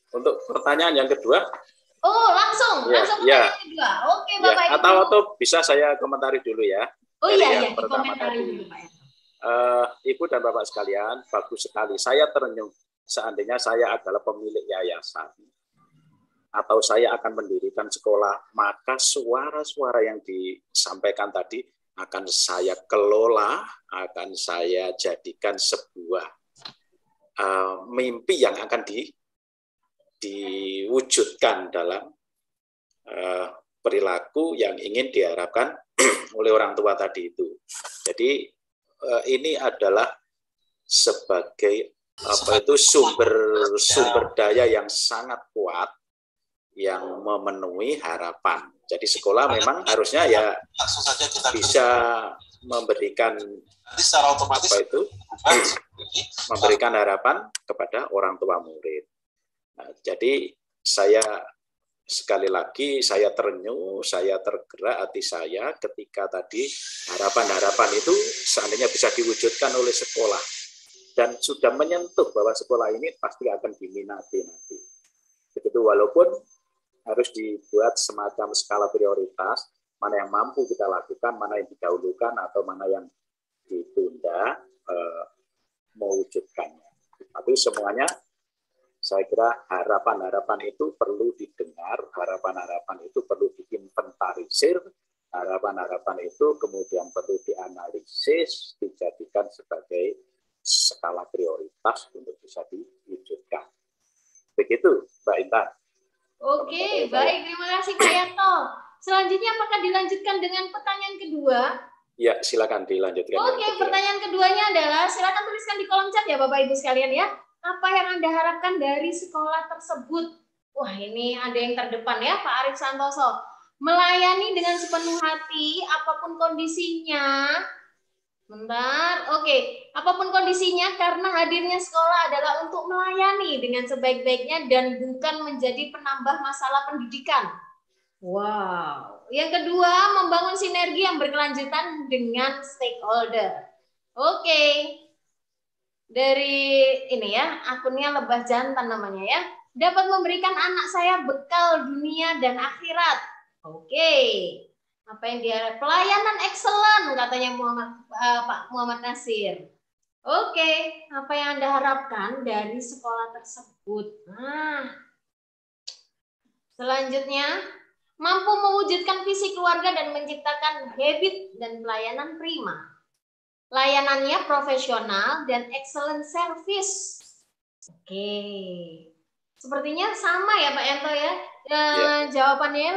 Untuk pertanyaan yang kedua. Oh, langsung pertanyaan yang kedua. Oke, Bapak Ibu. Atau bisa saya komentari dulu ya. Oh iya, komentari dulu Pak. Ibu dan Bapak sekalian, bagus sekali. Saya terenyuh seandainya saya adalah pemilik yayasan atau saya akan mendirikan sekolah, maka suara-suara yang disampaikan tadi akan saya kelola, akan saya jadikan sebuah mimpi yang akan diwujudkan dalam perilaku yang ingin diharapkan oleh orang tua tadi itu. Jadi ini adalah sebagai sumber daya yang sangat kuat yang memenuhi harapan. Jadi sekolah memang harusnya ya bisa memberikan secara otomatis memberikan harapan kepada orang tua murid. Nah, jadi saya sekali lagi saya terenyuh, saya tergerak hati saya ketika tadi harapan-harapan itu seandainya bisa diwujudkan oleh sekolah dan sudah menyentuh bahwa sekolah ini pasti akan diminati nanti. Begitu, walaupun harus dibuat semacam skala prioritas, mana yang mampu kita lakukan, mana yang didahulukan, atau mana yang ditunda mewujudkannya. Tapi semuanya saya kira harapan-harapan itu perlu didengar, harapan-harapan itu perlu diinventarisir, harapan-harapan itu kemudian perlu dianalisis, dijadikan sebagai skala prioritas untuk bisa diwujudkan. Begitu, Mbak Intan. Oke, baik. Terima kasih Pak Yanto. Selanjutnya apakah dilanjutkan dengan pertanyaan kedua? Ya, silakan dilanjutkan. Oke, pertanyaan keduanya adalah, silakan tuliskan di kolom chat ya Bapak Ibu sekalian ya. Apa yang Anda harapkan dari sekolah tersebut? Wah, ini ada yang terdepan ya, Pak Arif Santoso. Melayani dengan sepenuh hati, apapun kondisinya. Bentar, oke. Apapun kondisinya, karena hadirnya sekolah adalah untuk melayani dengan sebaik-baiknya dan bukan menjadi penambah masalah pendidikan. Wow. Yang kedua, membangun sinergi yang berkelanjutan dengan stakeholder. Oke. Dari ini ya, akunnya Lebah Jantan namanya ya. Dapat memberikan anak saya bekal dunia dan akhirat. Oke. Apa yang dia pelayanan excellent katanya Pak Muhammad Nasir. Oke, apa yang Anda harapkan dari sekolah tersebut? Nah, selanjutnya mampu mewujudkan visi keluarga dan menciptakan habit dan pelayanan prima. Layanannya profesional dan excellent service. Oke, sepertinya sama ya Pak Yanto ya. Jawabannya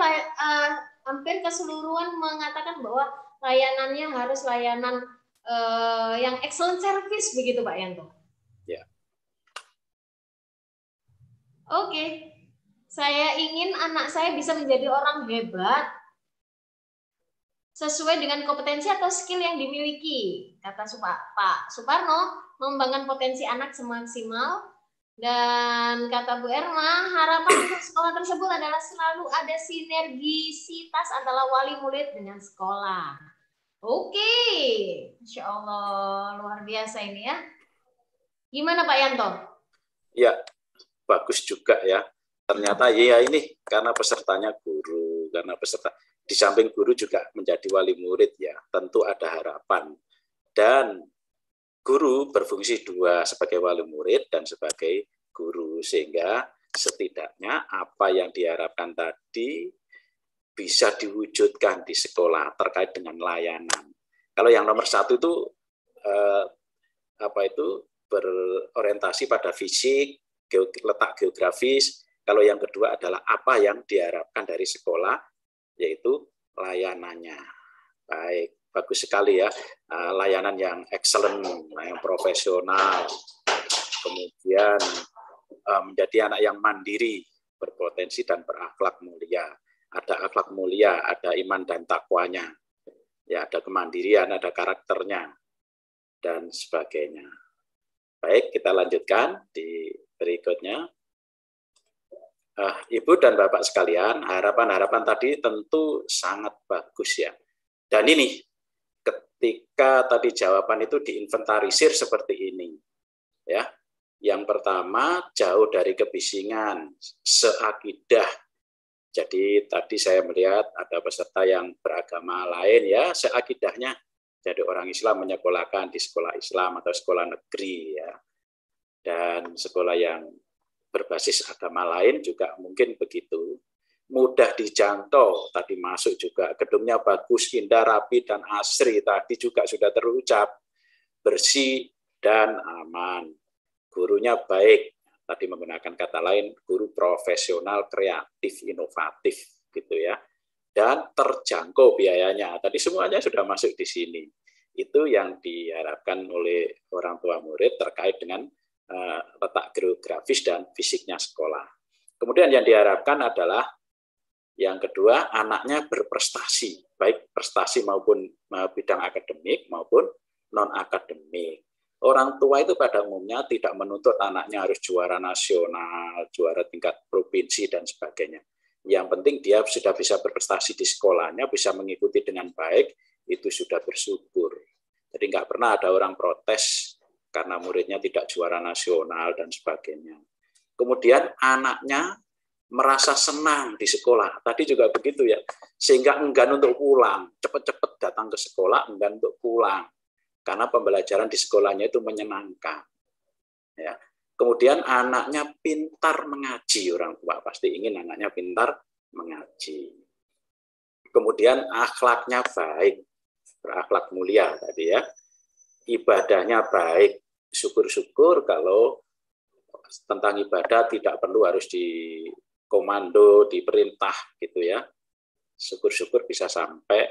hampir keseluruhan mengatakan bahwa layanannya harus layanan yang excellent service, begitu Pak Yanto? Ya. Oke. Saya ingin anak saya bisa menjadi orang hebat sesuai dengan kompetensi atau skill yang dimiliki. Kata Pak Suparno, mengembangkan potensi anak semaksimal. Dan kata Bu Erma, harapan untuk sekolah tersebut adalah selalu ada sinergisitas antara wali murid dengan sekolah. Oke, Insya Allah luar biasa ini ya. Gimana Pak Yanto? Ya, bagus juga ya. Ternyata ya ini karena pesertanya guru, karena peserta di samping guru juga menjadi wali murid ya. Tentu ada harapan dan guru berfungsi dua, sebagai wali murid dan sebagai guru, sehingga setidaknya apa yang diharapkan tadi bisa diwujudkan di sekolah terkait dengan layanan. Kalau yang nomor satu itu berorientasi pada fisik, letak geografis. Kalau yang kedua adalah apa yang diharapkan dari sekolah, yaitu layanannya. Baik. Bagus sekali ya, layanan yang excellent, yang profesional, kemudian menjadi anak yang mandiri, berpotensi dan berakhlak mulia. Ada akhlak mulia, ada iman dan takwanya, ya ada kemandirian, ada karakternya, dan sebagainya. Baik, kita lanjutkan di berikutnya. Ibu dan Bapak sekalian, harapan-harapan tadi tentu sangat bagus ya. Dan ini ketika tadi jawaban itu diinventarisir seperti ini, ya. Yang pertama, jauh dari kebisingan, seakidah. Jadi tadi saya melihat ada peserta yang beragama lain ya, seakidahnya jadi orang Islam menyekolahkan di sekolah Islam atau sekolah negeri ya. Dan sekolah yang berbasis agama lain juga mungkin begitu. Mudah dijangkau, tadi masuk juga gedungnya bagus, indah, rapi, dan asri, tadi juga sudah terucap, bersih dan aman. Gurunya baik, tadi menggunakan kata lain, guru profesional, kreatif, inovatif, gitu ya. Dan terjangkau biayanya, tadi semuanya sudah masuk di sini. Itu yang diharapkan oleh orang tua murid terkait dengan letak geografis dan fisiknya sekolah. Kemudian yang diharapkan adalah yang kedua, anaknya berprestasi, baik prestasi maupun bidang akademik maupun non-akademik. Orang tua itu pada umumnya tidak menuntut anaknya harus juara nasional, juara tingkat provinsi, dan sebagainya. Yang penting dia sudah bisa berprestasi di sekolahnya, bisa mengikuti dengan baik, itu sudah bersyukur. Jadi nggak pernah ada orang protes karena muridnya tidak juara nasional dan sebagainya. Kemudian anaknya merasa senang di sekolah. Tadi juga begitu ya, sehingga enggan untuk pulang, cepat-cepat datang ke sekolah, enggan untuk pulang, karena pembelajaran di sekolahnya itu menyenangkan. Ya. Kemudian anaknya pintar mengaji, orang tua pasti ingin anaknya pintar mengaji. Kemudian akhlaknya baik, berakhlak mulia tadi ya, ibadahnya baik, syukur-syukur kalau tentang ibadah tidak perlu harus komando, diperintah gitu ya. Syukur-syukur bisa sampai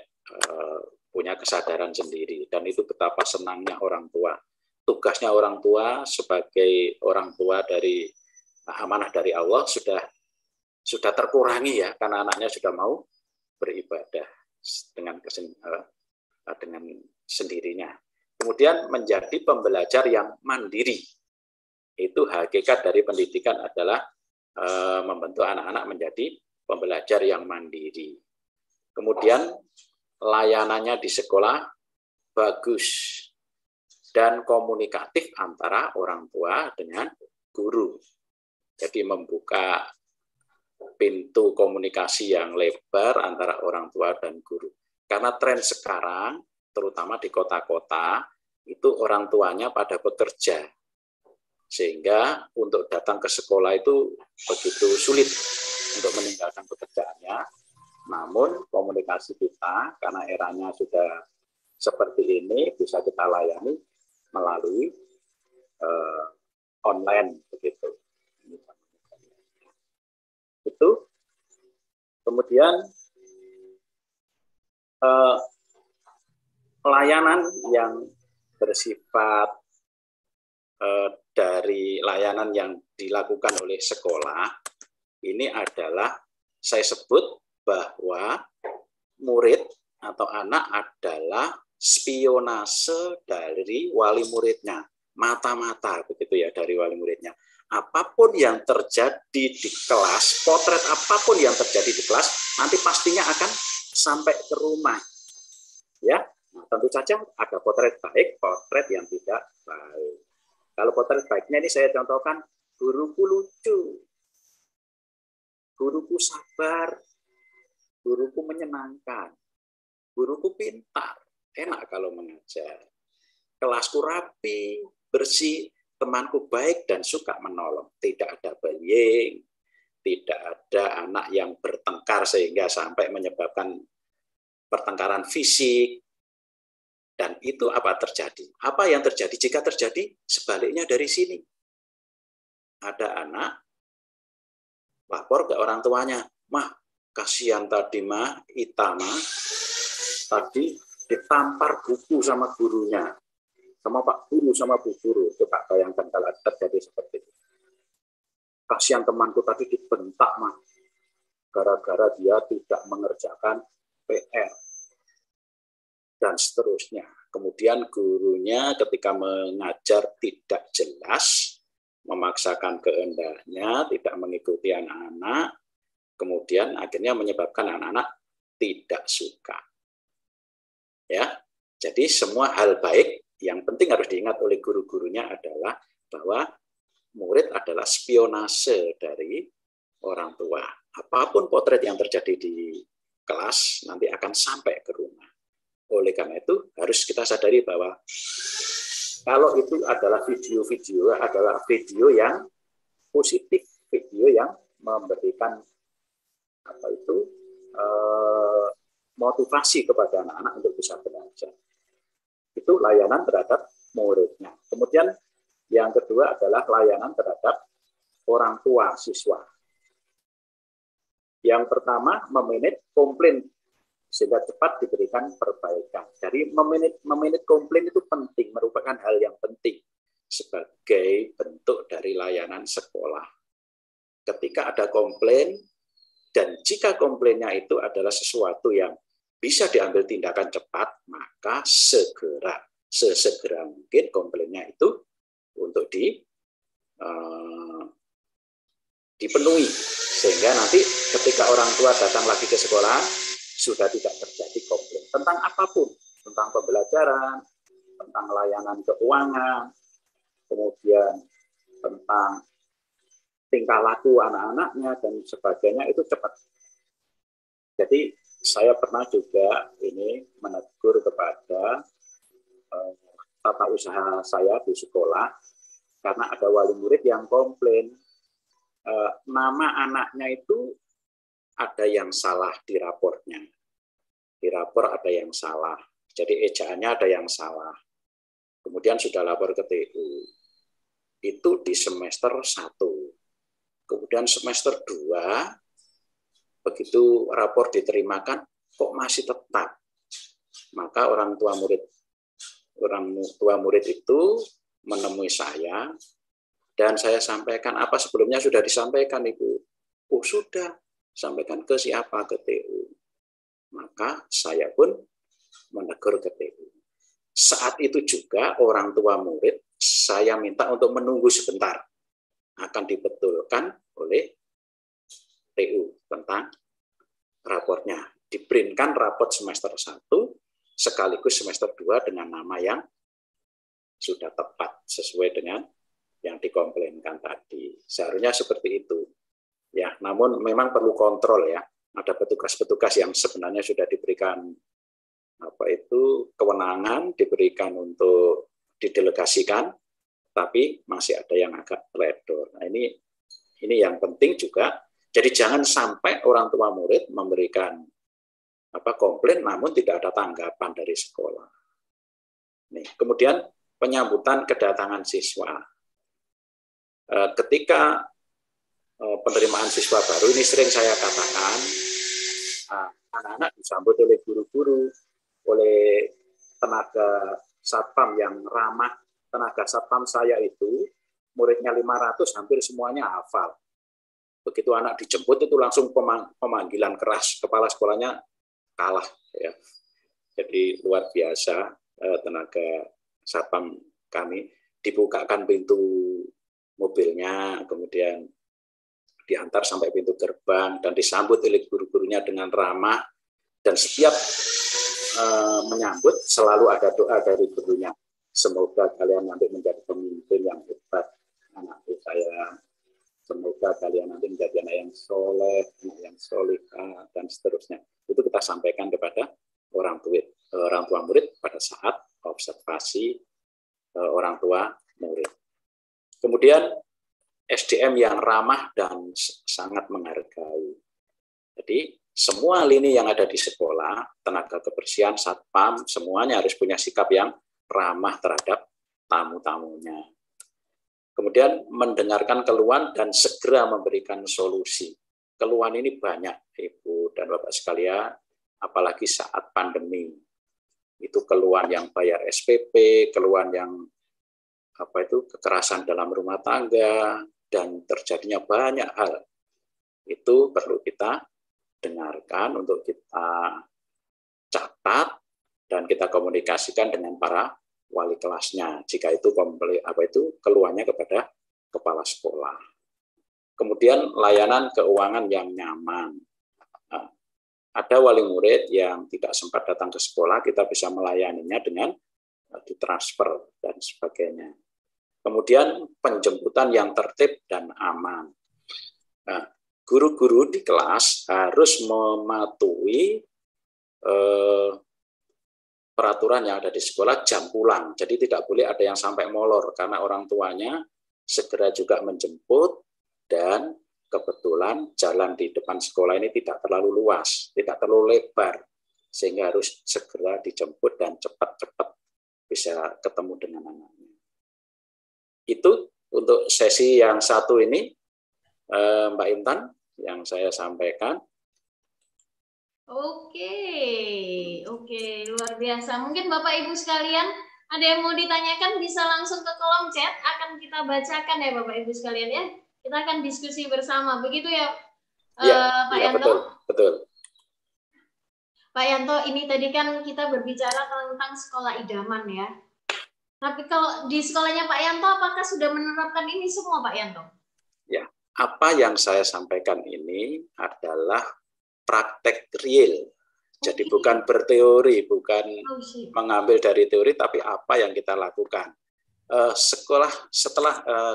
punya kesadaran sendiri, dan itu betapa senangnya orang tua. Tugasnya orang tua sebagai orang tua dari amanah dari Allah sudah terkurangi ya, karena anaknya sudah mau beribadah dengan sendirinya. Kemudian menjadi pembelajar yang mandiri. Itu hakikat dari pendidikan adalah membentuk anak-anak menjadi pembelajar yang mandiri. Kemudian layanannya di sekolah bagus dan komunikatif antara orang tua dengan guru. Jadi membuka pintu komunikasi yang lebar antara orang tua dan guru. Karena tren sekarang, terutama di kota-kota, itu orang tuanya pada bekerja. Sehingga untuk datang ke sekolah itu begitu sulit untuk meninggalkan pekerjaannya. Namun komunikasi kita, karena eranya sudah seperti ini, bisa kita layani melalui online begitu. Itu. Kemudian layanan yang bersifat dari layanan yang dilakukan oleh sekolah ini adalah saya sebut bahwa murid atau anak adalah spionase dari wali muridnya, mata-mata begitu ya dari wali muridnya. Apapun yang terjadi di kelas, potret apapun yang terjadi di kelas nanti pastinya akan sampai ke rumah. Ya, nah, tentu saja ada potret baik, potret yang tidak baik. Kalau potret baiknya ini saya contohkan, guruku lucu, guruku sabar, guruku menyenangkan, guruku pintar, enak kalau mengajar, kelasku rapi, bersih, temanku baik dan suka menolong, tidak ada bullying, tidak ada anak yang bertengkar sehingga sampai menyebabkan pertengkaran fisik. Dan itu apa terjadi? Apa yang terjadi? Jika terjadi, sebaliknya dari sini. Ada anak lapor ke orang tuanya, "Mah, kasihan tadi mah, Itama, tadi ditampar buku sama gurunya. Sama Pak Guru, sama Bu Guru." Coba bayangkan kalau terjadi seperti itu. "Kasihan temanku tadi dibentak mah, gara-gara dia tidak mengerjakan PR." Dan seterusnya. Kemudian gurunya ketika mengajar tidak jelas, memaksakan kehendaknya, tidak mengikuti anak-anak, kemudian akhirnya menyebabkan anak-anak tidak suka. Ya, jadi semua hal baik yang penting harus diingat oleh guru-gurunya adalah bahwa murid adalah spionase dari orang tua. Apapun potret yang terjadi di kelas nanti akan sampai ke rumah. Oleh karena itu harus kita sadari bahwa kalau itu adalah video-video adalah video yang positif, video yang memberikan motivasi kepada anak-anak untuk bisa belajar. Itu layanan terhadap muridnya. Kemudian yang kedua adalah layanan terhadap orang tua siswa. Yang pertama, memanage komplain sehingga cepat diberikan perbaikan. Jadi memanage komplain itu penting, merupakan hal yang penting sebagai bentuk dari layanan sekolah. ketika ada komplain, dan jika komplainnya itu adalah sesuatu yang bisa diambil tindakan cepat, maka sesegera mungkin komplainnya itu untuk dipenuhi, sehingga nanti ketika orang tua datang lagi ke sekolah sudah tidak terjadi komplain tentang apapun, tentang pembelajaran, tentang layanan keuangan, kemudian tentang tingkah laku anak-anaknya dan sebagainya, itu cepat. Jadi saya pernah juga ini menegur kepada tata usaha saya di sekolah, karena ada wali murid yang komplain nama anaknya itu ada yang salah di raportnya. Di rapor ada yang salah. Jadi ejaannya ada yang salah. Kemudian sudah lapor ke TU. Itu di semester 1. Kemudian semester 2, begitu rapor diterimakan, kok masih tetap. Maka orang tua murid itu menemui saya, dan saya sampaikan, apa sebelumnya sudah disampaikan Ibu? Oh sudah, sampaikan ke siapa? Ke TU. Maka saya pun menegur ke TU. Saat itu juga orang tua murid, saya minta untuk menunggu sebentar. Akan dibetulkan oleh TU tentang raportnya. Diprintkan raport semester 1 sekaligus semester 2 dengan nama yang sudah tepat sesuai dengan yang dikomplainkan tadi. Seharusnya seperti itu. Ya, namun memang perlu kontrol ya. Ada petugas-petugas yang sebenarnya sudah diberikan kewenangan, diberikan untuk didelegasikan, tapi masih ada yang agak teledor. Nah, ini yang penting juga. Jadi jangan sampai orang tua murid memberikan komplain namun tidak ada tanggapan dari sekolah. Nih, kemudian penyambutan kedatangan siswa. Ketika penerimaan siswa baru ini sering saya katakan, anak-anak disambut oleh guru-guru, oleh tenaga satpam yang ramah. Tenaga satpam saya itu muridnya 500, hampir semuanya hafal. Begitu anak dijemput itu langsung pemanggilan keras, kepala sekolahnya kalah ya. Jadi luar biasa tenaga satpam kami. Dibukakan pintu mobilnya, kemudian diantar sampai pintu gerbang dan disambut oleh guru-gurunya dengan ramah, dan setiap menyambut selalu ada doa dari gurunya. Semoga kalian nanti menjadi pemimpin yang hebat, anakku saya. Semoga kalian nanti menjadi anak yang soleh, anak yang solihah, dan seterusnya. Itu kita sampaikan kepada orang tua murid pada saat observasi orang tua murid. Kemudian SDM yang ramah dan sangat menghargai. Jadi semua lini yang ada di sekolah, tenaga kebersihan, satpam, semuanya harus punya sikap yang ramah terhadap tamu-tamunya. Kemudian mendengarkan keluhan dan segera memberikan solusi. Keluhan ini banyak, Ibu dan Bapak sekalian, apalagi saat pandemi. Itu keluhan yang bayar SPP, keluhan yang kekerasan dalam rumah tangga, dan terjadinya banyak hal. Itu perlu kita dengarkan, untuk kita catat, dan kita komunikasikan dengan para wali kelasnya jika itu keluhannya kepada kepala sekolah. Kemudian layanan keuangan yang nyaman. Nah, ada wali murid yang tidak sempat datang ke sekolah, kita bisa melayaninya dengan ditransfer dan sebagainya. Kemudian penjemputan yang tertib dan aman. Nah, guru-guru di kelas harus mematuhi peraturan yang ada di sekolah, jam pulang. Jadi tidak boleh ada yang sampai molor, karena orang tuanya segera juga menjemput, dan kebetulan jalan di depan sekolah ini tidak terlalu luas, tidak terlalu lebar, sehingga harus segera dijemput dan cepat-cepat bisa ketemu dengan anaknya. Itu untuk sesi yang satu ini, Mbak Intan, yang saya sampaikan. Oke, luar biasa. Mungkin Bapak Ibu sekalian ada yang mau ditanyakan, bisa langsung ke kolom chat, akan kita bacakan ya Bapak Ibu sekalian ya. kita akan diskusi bersama. Begitu ya, Pak ya, Yanto? Betul. Pak Yanto, ini tadi kan kita berbicara tentang sekolah idaman ya. Tapi kalau di sekolahnya Pak Yanto, apakah sudah menerapkan ini semua, Pak Yanto? Ya, apa yang saya sampaikan ini adalah praktek real. Jadi bukan berteori, bukan mengambil dari teori, tapi apa yang kita lakukan. Setelah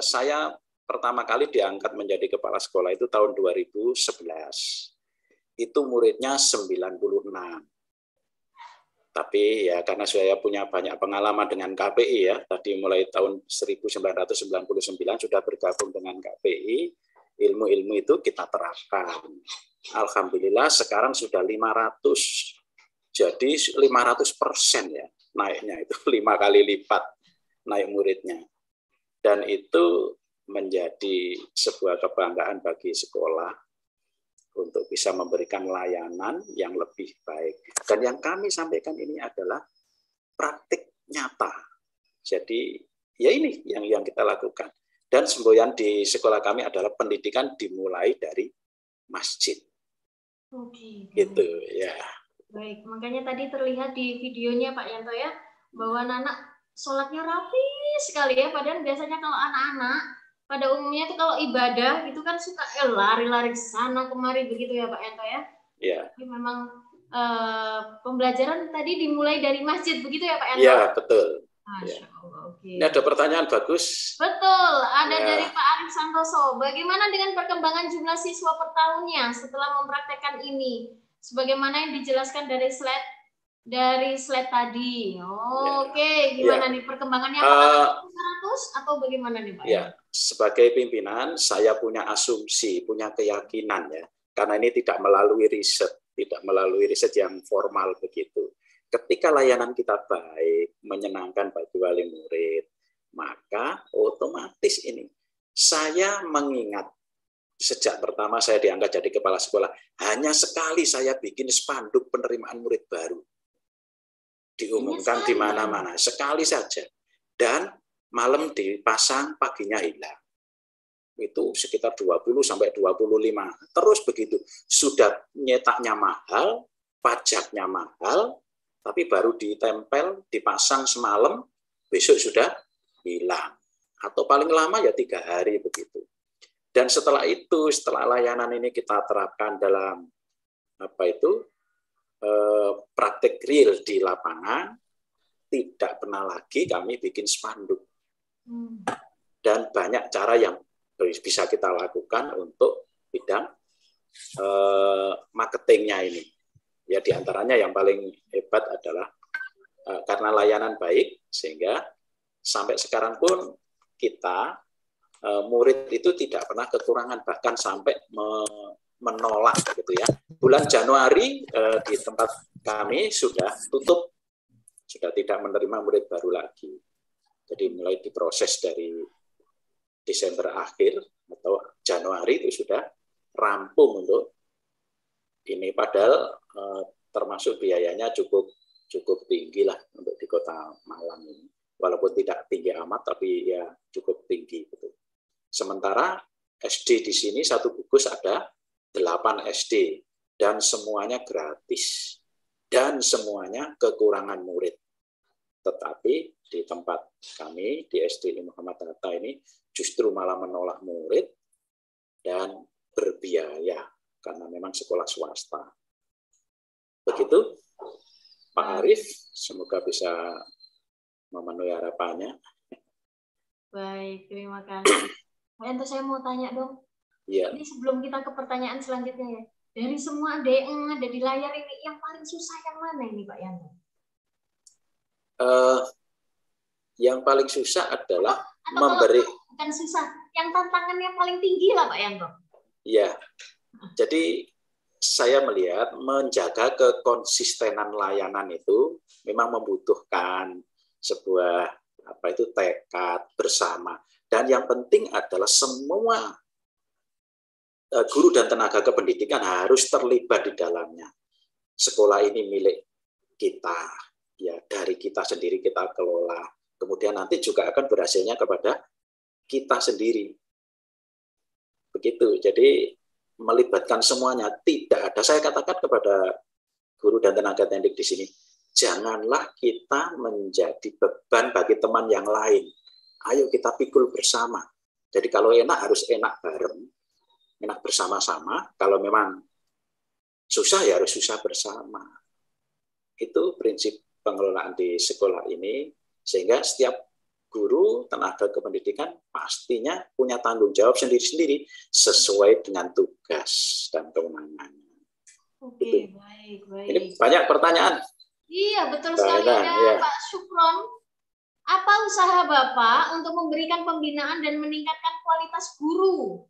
saya pertama kali diangkat menjadi kepala sekolah itu tahun 2011. Itu muridnya 96. Tapi ya karena saya punya banyak pengalaman dengan KPI ya, tadi mulai tahun 1999 sudah bergabung dengan KPI, ilmu-ilmu itu kita terapkan. Alhamdulillah sekarang sudah 500, jadi 500% ya naiknya, itu 5 kali lipat naik muridnya. Dan itu menjadi sebuah kebanggaan bagi sekolah untuk bisa memberikan layanan yang lebih baik. Dan yang kami sampaikan ini adalah praktik nyata. Jadi ya ini yang kita lakukan. Dan semboyan di sekolah kami adalah pendidikan dimulai dari masjid. Oke. Gitu ya. Baik, makanya tadi terlihat di videonya Pak Yanto ya, bahwa anak sholatnya rapi sekali ya. Padahal biasanya kalau anak-anak pada umumnya itu kalau ibadah itu kan suka lari-lari sana kemari begitu ya Pak Yanto ya. Iya. Jadi memang pembelajaran tadi dimulai dari masjid begitu ya Pak Yanto. Iya, betul. Masya Allah, oke. Ini ada pertanyaan bagus. Betul, ada Ya. dari Pak Arif Santoso. Bagaimana dengan perkembangan jumlah siswa per tahunnya setelah mempraktekkan ini? Sebagaimana yang dijelaskan dari slide tadi. Oke, gimana nih perkembangannya? Apakah 100 atau bagaimana nih Pak? Ya, sebagai pimpinan saya punya asumsi, punya keyakinan ya, karena ini tidak melalui riset yang formal begitu. Ketika layanan kita baik, menyenangkan bagi wali murid, maka otomatis ini saya mengingat sejak pertama saya diangkat jadi kepala sekolah, hanya sekali saya bikin spanduk penerimaan murid baru. Diumumkan di mana-mana, sekali saja. Dan malam dipasang, paginya hilang. Itu sekitar 20 sampai 25. Terus begitu. Sudah nyetaknya mahal, pajaknya mahal, tapi baru ditempel, dipasang semalam, besok sudah hilang. Atau paling lama ya 3 hari begitu. Dan setelah itu, setelah layanan ini kita terapkan dalam praktek real di lapangan, tidak pernah lagi kami bikin spanduk. Dan banyak cara yang bisa kita lakukan untuk bidang marketingnya ini. Ya diantaranya yang paling hebat adalah karena layanan baik, sehingga sampai sekarang pun kita murid itu tidak pernah kekurangan, bahkan sampai menolak gitu ya. Bulan Januari di tempat kami sudah tutup, sudah tidak menerima murid baru lagi. Jadi mulai diproses dari Desember akhir atau Januari itu sudah rampung untuk ini, padahal termasuk biayanya cukup tinggi lah untuk di Kota Malang ini. Walaupun tidak tinggi amat, tapi ya cukup tinggi gitu. Sementara SD di sini satu gugus ada 8 SD dan semuanya gratis dan semuanya kekurangan murid. Tetapi di tempat kami di SD Muhammad Hatta ini justru malah menolak murid dan berbiaya karena memang sekolah swasta. Begitu Pak Arif, semoga bisa memenuhi harapannya. Baik, terima kasih. Pak Yanto, saya mau tanya dong. Iya. Ini sebelum kita ke pertanyaan selanjutnya ya. Dari semua yang ada di layar ini, yang paling susah yang mana ini Pak Yanto? Yang paling susah adalah atau memberi. Bukan susah, yang tantangannya paling tinggi lah Pak Yanto. Iya. Jadi saya melihat menjaga kekonsistenan layanan itu memang membutuhkan sebuah tekad bersama. Dan yang penting adalah semua guru dan tenaga kependidikan harus terlibat di dalamnya. Sekolah ini milik kita, ya dari kita sendiri kita kelola. Kemudian nanti juga akan berhasilnya kepada kita sendiri. Begitu. Jadi melibatkan semuanya. Tidak ada, saya katakan kepada guru dan tenaga teknik di sini, janganlah kita menjadi beban bagi teman yang lain. Ayo kita pikul bersama. Jadi kalau enak harus enak bareng, enak bersama-sama. Kalau memang susah ya harus susah bersama. Itu prinsip pengelolaan di sekolah ini, sehingga setiap guru tenaga kependidikan pastinya punya tanggung jawab sendiri-sendiri sesuai dengan tugas dan kewenangannya. Oke, baik. Ini banyak pertanyaan. Iya, betul sekali. Ada Pak Syukron. Apa usaha Bapak untuk memberikan pembinaan dan meningkatkan kualitas guru?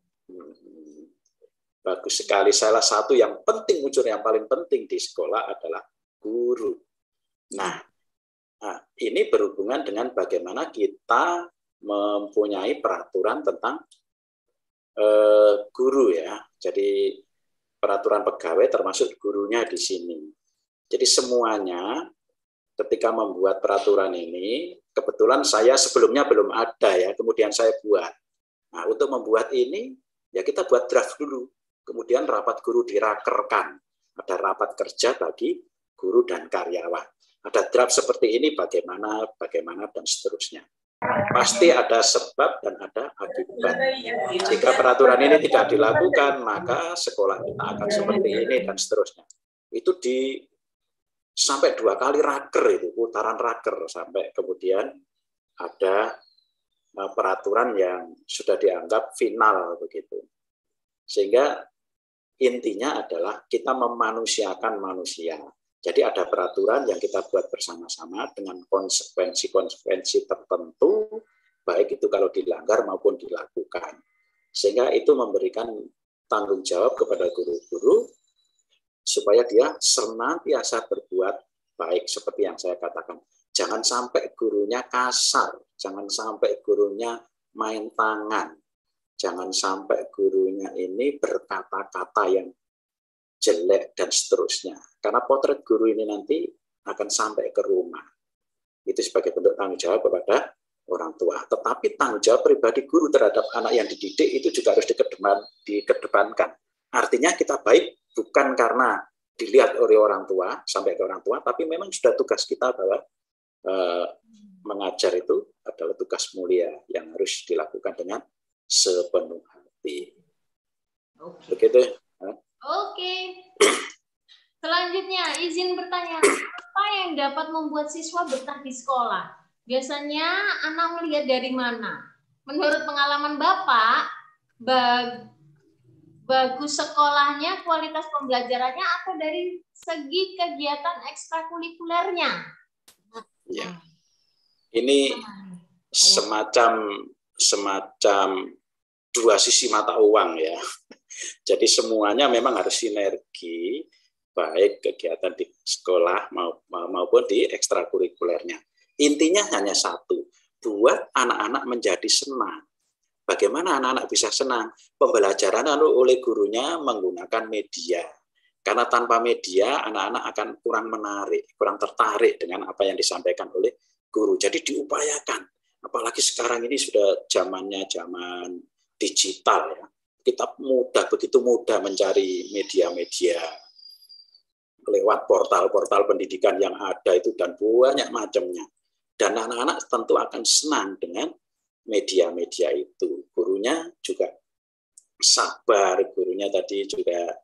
Bagus sekali. Salah satu yang penting, unsur yang paling penting di sekolah adalah guru. Nah, ini berhubungan dengan bagaimana kita mempunyai peraturan tentang guru ya. Jadi peraturan pegawai termasuk gurunya di sini. Jadi semuanya ketika membuat peraturan ini, kebetulan saya sebelumnya belum ada ya, kemudian saya buat. Nah, untuk membuat ini ya kita buat draft dulu. Kemudian rapat guru dirakerkan. Ada rapat kerja bagi guru dan karyawan. Ada draft seperti ini bagaimana, dan seterusnya. Pasti ada sebab dan ada akibat. Jika peraturan ini tidak dilakukan, maka sekolah kita akan seperti ini dan seterusnya. Itu sampai 2 kali raker itu, putaran raker, sampai kemudian ada peraturan yang sudah dianggap final begitu. Sehingga intinya adalah kita memanusiakan manusia. Jadi ada peraturan yang kita buat bersama-sama dengan konsekuensi-konsekuensi tertentu, baik itu kalau dilanggar maupun dilakukan. Sehingga itu memberikan tanggung jawab kepada guru-guru, supaya dia senantiasa berbuat baik, seperti yang saya katakan. Jangan sampai gurunya kasar, jangan sampai gurunya main tangan, jangan sampai gurunya ini berkata-kata yang jelek dan seterusnya. Karena potret guru ini nanti akan sampai ke rumah. Itu sebagai bentuk tanggung jawab kepada orang tua. Tetapi tanggung jawab pribadi guru terhadap anak yang dididik itu juga harus dikedepankan. Artinya kita baik bukan karena dilihat oleh orang tua, sampai ke orang tua, tapi memang sudah tugas kita bahwa mengajar itu adalah tugas mulia yang harus dilakukan dengan sepenuh hati. Begitu. Oke. Selanjutnya, izin bertanya, apa yang dapat membuat siswa betah di sekolah? Biasanya anak melihat dari mana? Menurut pengalaman Bapak, bagus sekolahnya, kualitas pembelajarannya, atau dari segi kegiatan ekstrakurikulernya? Ya. Ini semacam 2 sisi mata uang ya. Jadi semuanya memang harus sinergi, baik kegiatan di sekolah maupun di ekstrakurikulernya. Intinya hanya satu, buat anak-anak menjadi senang. Bagaimana anak-anak bisa senang? Pembelajaran oleh gurunya menggunakan media. Karena tanpa media, anak-anak akan kurang menarik, kurang tertarik dengan apa yang disampaikan oleh guru. Jadi diupayakan. Apalagi sekarang ini sudah zamannya zaman digital ya. Kita begitu mudah mencari media-media lewat portal-portal pendidikan yang ada itu dan banyak macamnya. Dan anak-anak tentu akan senang dengan media-media itu. Gurunya juga sabar, gurunya tadi juga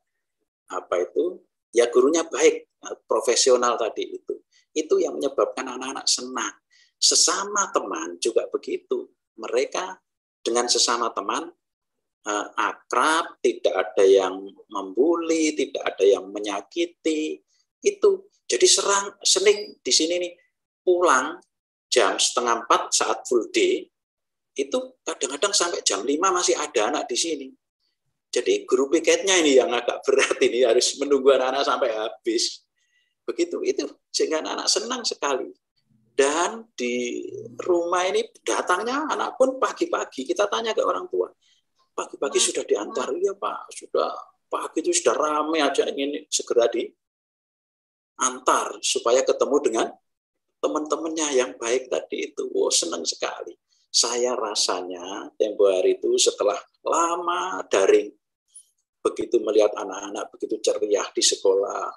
ya gurunya baik, profesional tadi itu. Itu yang menyebabkan anak-anak senang. Sesama teman juga begitu. Mereka dengan sesama teman akrab, tidak ada yang membuli, tidak ada yang menyakiti. Itu jadi sering di sini nih pulang jam 3:30 saat full day, itu kadang-kadang sampai jam 5 masih ada anak di sini. Jadi guru piketnya ini yang agak berat, ini harus menunggu anak-anak sampai habis. Begitu itu sehingga anak-anak senang sekali. Dan di rumah ini datangnya anak pun pagi-pagi, kita tanya ke orang tua. Pagi-pagi sudah diantar, iya Pak, sudah pagi itu sudah ramai aja, ingin segera diantar supaya ketemu dengan teman-temannya yang baik tadi itu. Senang sekali. Saya rasanya tempo hari itu setelah lama daring. Begitu melihat anak-anak begitu ceria di sekolah,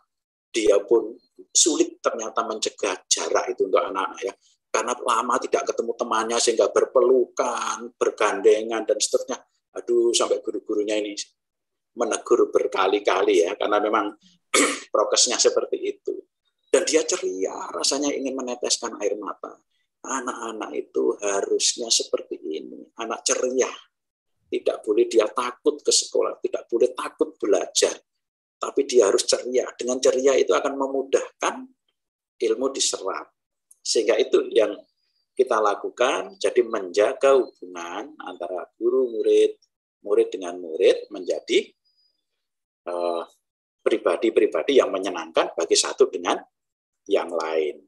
dia pun sulit ternyata mencegah jarak itu untuk anak-anak ya. Karena lama tidak ketemu temannya sehingga berpelukan, bergandengan dan seterusnya. Aduh, sampai guru-gurunya ini menegur berkali-kali ya, karena memang prokesnya seperti itu. Dan dia ceria, rasanya ingin meneteskan air mata. Anak-anak itu harusnya seperti ini, anak ceria. Tidak boleh dia takut ke sekolah, tidak boleh takut belajar. Tapi dia harus ceria. Dengan ceria itu akan memudahkan ilmu diserap. Sehingga itu yang kita lakukan, jadi menjaga hubungan antara guru murid, murid dengan murid menjadi pribadi-pribadi yang menyenangkan bagi satu dengan yang lain.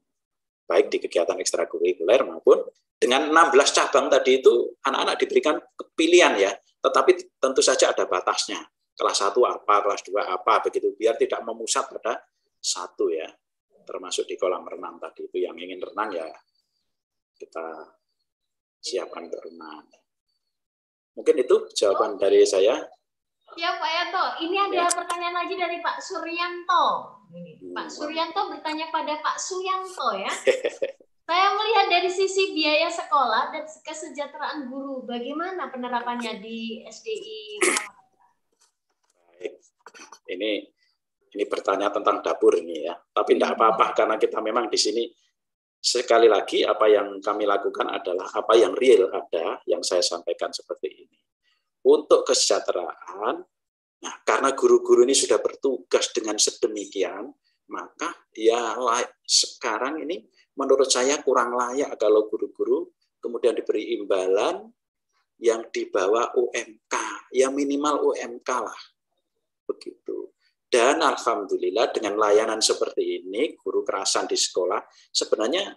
Baik di kegiatan ekstrakurikuler maupun dengan 16 cabang tadi itu anak-anak diberikan pilihan ya, tetapi tentu saja ada batasnya. Kelas 1 apa, kelas 2 apa, begitu, biar tidak memusat pada satu ya. Termasuk di kolam renang tadi itu, yang ingin renang ya kita siapkan untuk renang. Mungkin itu jawaban dari saya. Ya Pak Yanto, ini ada pertanyaan lagi dari Pak Suryanto. Pak Suryanto bertanya pada Pak Suyanto ya. Saya melihat dari sisi biaya sekolah dan kesejahteraan guru, bagaimana penerapannya di SDI? Baik, ini bertanya tentang dapur ini ya. Tapi tidak apa-apa karena kita memang di sini sekali lagi apa yang kami lakukan adalah apa yang real ada, yang saya sampaikan seperti ini. Untuk kesejahteraan, nah karena guru-guru ini sudah bertugas dengan sedemikian, maka ya sekarang ini menurut saya kurang layak kalau guru-guru kemudian diberi imbalan yang di bawah UMK, ya minimal UMK lah, begitu. Dan alhamdulillah dengan layanan seperti ini, guru kerasan di sekolah sebenarnya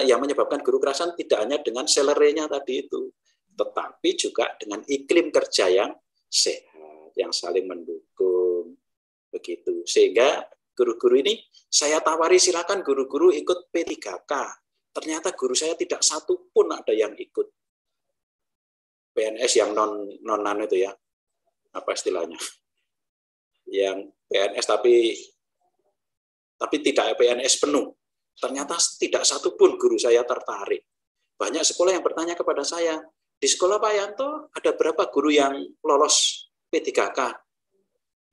yang menyebabkan guru kerasan tidak hanya dengan salary-nya tadi itu, tetapi juga dengan iklim kerja yang sehat, yang saling mendukung, begitu. Sehingga guru-guru ini saya tawari silakan guru-guru ikut P3K. Ternyata guru saya tidak satu pun ada yang ikut PNS yang non itu ya, apa istilahnya? Yang PNS tapi tidak PNS penuh. Ternyata tidak satu pun guru saya tertarik. Banyak sekolah yang bertanya kepada saya, di sekolah Pak Yanto ada berapa guru yang lolos P3K?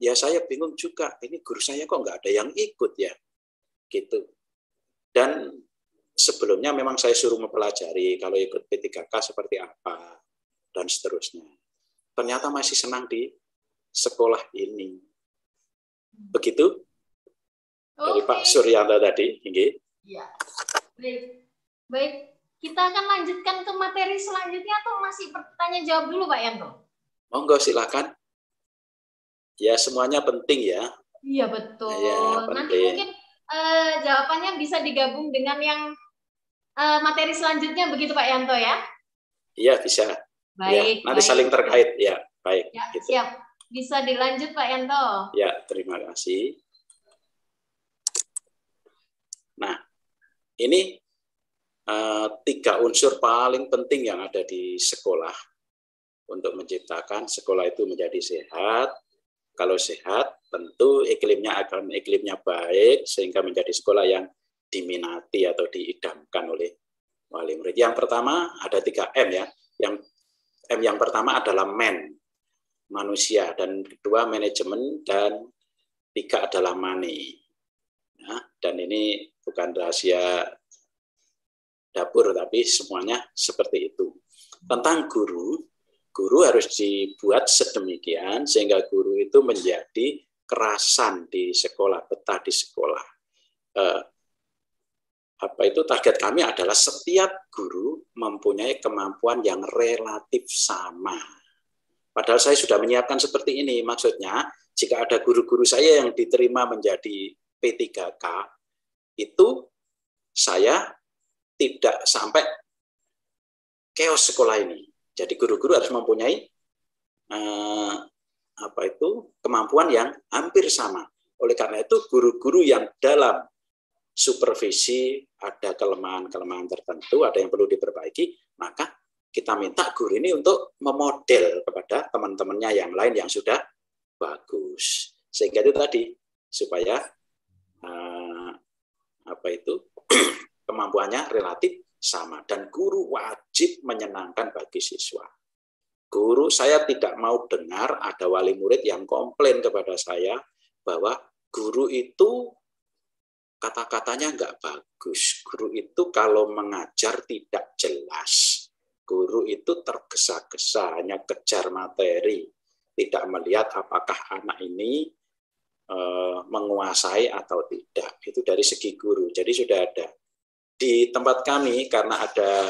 Ya saya bingung juga, ini guru saya kok nggak ada yang ikut ya, gitu. Dan sebelumnya memang saya suruh mempelajari kalau ikut P3K seperti apa dan seterusnya. Ternyata masih senang di sekolah ini. Begitu dari Pak Suryanto tadi, Ya, baik. Kita akan lanjutkan ke materi selanjutnya atau masih bertanya jawab dulu Pak Yanto? Monggo silakan. Ya semuanya penting ya. Iya betul. Ya, nanti mungkin jawabannya bisa digabung dengan yang materi selanjutnya begitu Pak Yanto ya? Iya bisa. Baik. Ya, nanti baik. Saling terkait ya. Baik. Ya, gitu. Siap. Bisa dilanjut Pak Yanto. Ya terima kasih. Nah ini 3 unsur paling penting yang ada di sekolah untuk menciptakan sekolah itu menjadi sehat. Kalau sehat, tentu iklimnya baik sehingga menjadi sekolah yang diminati atau diidamkan oleh wali murid. Yang pertama ada 3 M ya. Yang M yang pertama adalah manusia, dan kedua manajemen, dan 3 adalah money. Nah, dan ini bukan rahasia dapur, tapi semuanya seperti itu. Tentang guru harus dibuat sedemikian sehingga guru itu menjadi kerasan di sekolah, betah di sekolah. Target kami adalah setiap guru mempunyai kemampuan yang relatif sama. Padahal saya sudah menyiapkan seperti ini, maksudnya jika ada guru-guru saya yang diterima menjadi P3K, itu saya tidak sampai chaos sekolah ini. Jadi guru-guru harus mempunyai kemampuan yang hampir sama. Oleh karena itu guru-guru yang dalam supervisi ada kelemahan-kelemahan tertentu, ada yang perlu diperbaiki, maka kita minta guru ini untuk memodel kepada teman-temannya yang lain yang sudah bagus. Sehingga itu tadi, supaya kemampuannya relatif sama. Dan guru wajib menyenangkan bagi siswa. Guru, saya tidak mau dengar ada wali murid yang komplain kepada saya bahwa guru itu kata-katanya nggak bagus. Guru itu kalau mengajar tidak jelas. Guru itu tergesa-gesa, hanya kejar materi. Tidak melihat apakah anak ini menguasai atau tidak. Itu dari segi guru. Jadi sudah ada. Di tempat kami, karena ada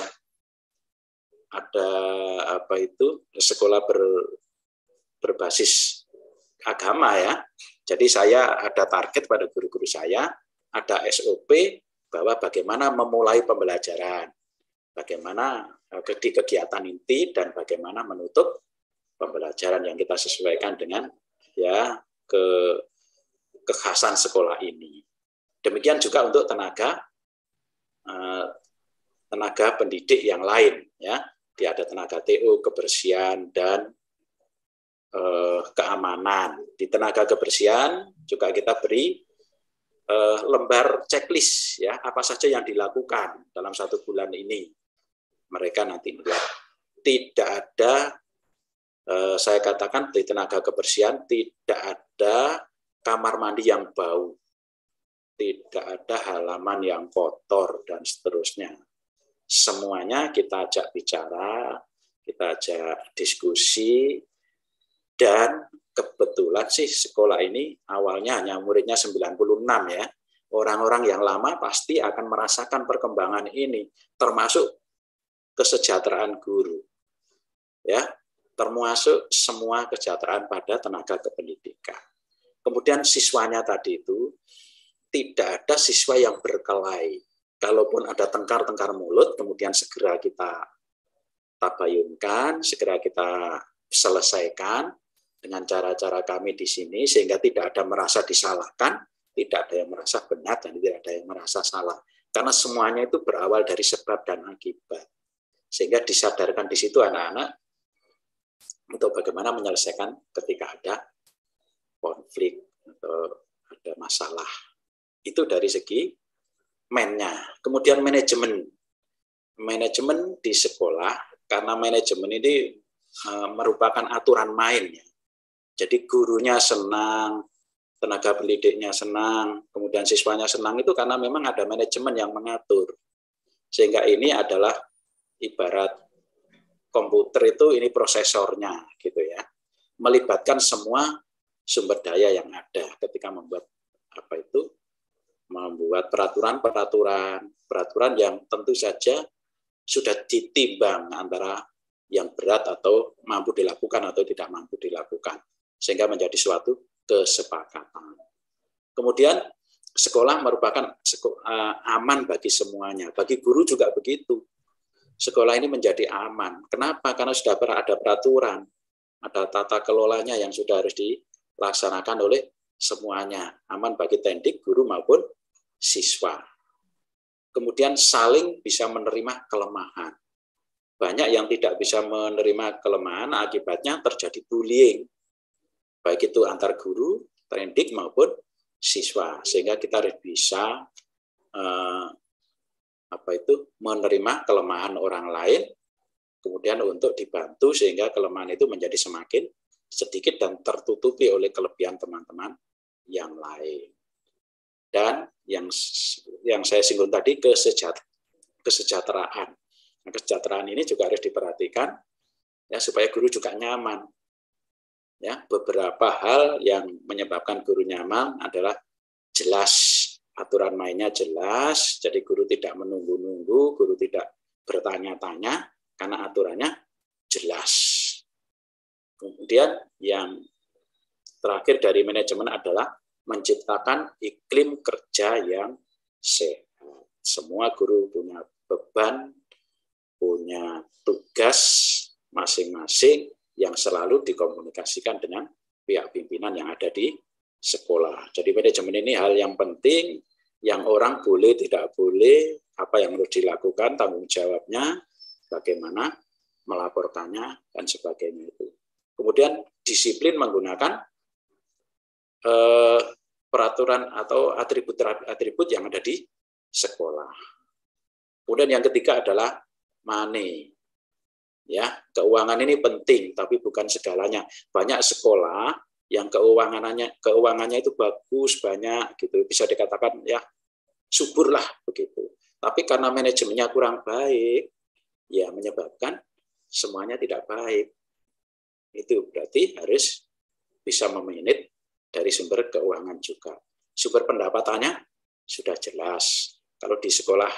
sekolah berbasis agama ya. Jadi saya ada target pada guru-guru saya, ada SOP bahwa bagaimana memulai pembelajaran, bagaimana di kegiatan inti dan bagaimana menutup pembelajaran yang kita sesuaikan dengan ya kekhasan sekolah ini. Demikian juga untuk tenaga pendidik yang lain ya. Dia ada tenaga TO, kebersihan dan keamanan. Di tenaga kebersihan juga kita beri lembar checklist ya, apa saja yang dilakukan dalam 1 bulan ini. Mereka nanti melihat tidak ada saya katakan di tenaga kebersihan tidak ada kamar mandi yang bau, tidak ada halaman yang kotor dan seterusnya. Semuanya kita ajak bicara, kita ajak diskusi, dan kebetulan sih sekolah ini awalnya hanya muridnya 96 ya. Orang-orang yang lama pasti akan merasakan perkembangan ini, termasuk kesejahteraan guru. Ya, termasuk semua kesejahteraan pada tenaga kependidikan. Kemudian siswanya tadi itu tidak ada siswa yang berkelahi. Kalaupun ada tengkar-tengkar mulut, kemudian segera kita tabayunkan, segera kita selesaikan dengan cara-cara kami di sini, sehingga tidak ada merasa disalahkan, tidak ada yang merasa benar, dan tidak ada yang merasa salah. Karena semuanya itu berawal dari sebab dan akibat. Sehingga disadarkan di situ anak-anak untuk bagaimana menyelesaikan ketika ada konflik atau ada masalah. Itu dari segi mennya. Kemudian manajemen di sekolah, karena manajemen ini merupakan aturan main. Jadi gurunya senang, tenaga pendidiknya senang, kemudian siswanya senang, itu karena memang ada manajemen yang mengatur. Sehingga ini adalah ibarat komputer itu ini prosesornya gitu ya. Melibatkan semua sumber daya yang ada ketika membuat membuat peraturan yang tentu saja sudah ditimbang antara yang berat atau mampu dilakukan atau tidak mampu dilakukan, sehingga menjadi suatu kesepakatan. Kemudian sekolah merupakan aman bagi semuanya, bagi guru juga begitu. Sekolah ini menjadi aman. Kenapa? Karena sudah ada peraturan, ada tata kelolanya yang sudah harus dilaksanakan oleh semuanya. Aman bagi tendik, guru maupun siswa. Kemudian saling bisa menerima kelemahan. Banyak yang tidak bisa menerima kelemahan, akibatnya terjadi bullying. Baik itu antar guru, tendik maupun siswa. Sehingga kita harus bisa menerima kelemahan orang lain, kemudian untuk dibantu sehingga kelemahan itu menjadi semakin sedikit dan tertutupi oleh kelebihan teman-teman yang lain. Dan yang saya singgung tadi, kesejahteraan. Nah, kesejahteraan ini juga harus diperhatikan ya, supaya guru juga nyaman. Ya, beberapa hal yang menyebabkan guru nyaman adalah jelas, aturan mainnya jelas, jadi guru tidak menunggu-nunggu, guru tidak bertanya-tanya, karena aturannya jelas. Kemudian yang terakhir dari manajemen adalah menciptakan iklim kerja yang sehat. Semua guru punya beban, punya tugas masing-masing yang selalu dikomunikasikan dengan pihak pimpinan yang ada di sekolah. Jadi manajemen ini hal yang penting, yang orang boleh tidak boleh, apa yang harus dilakukan, tanggung jawabnya, bagaimana melaporkannya, dan sebagainya itu. Kemudian disiplin menggunakan peraturan atau atribut yang ada di sekolah. Kemudian yang ketiga adalah money. Ya, keuangan ini penting, tapi bukan segalanya. Banyak sekolah yang keuangannya itu bagus, banyak gitu, bisa dikatakan ya subur lah begitu. Tapi karena manajemennya kurang baik, ya menyebabkan semuanya tidak baik. Itu berarti harus bisa memanage dari sumber keuangan juga. Sumber pendapatannya sudah jelas. Kalau di sekolah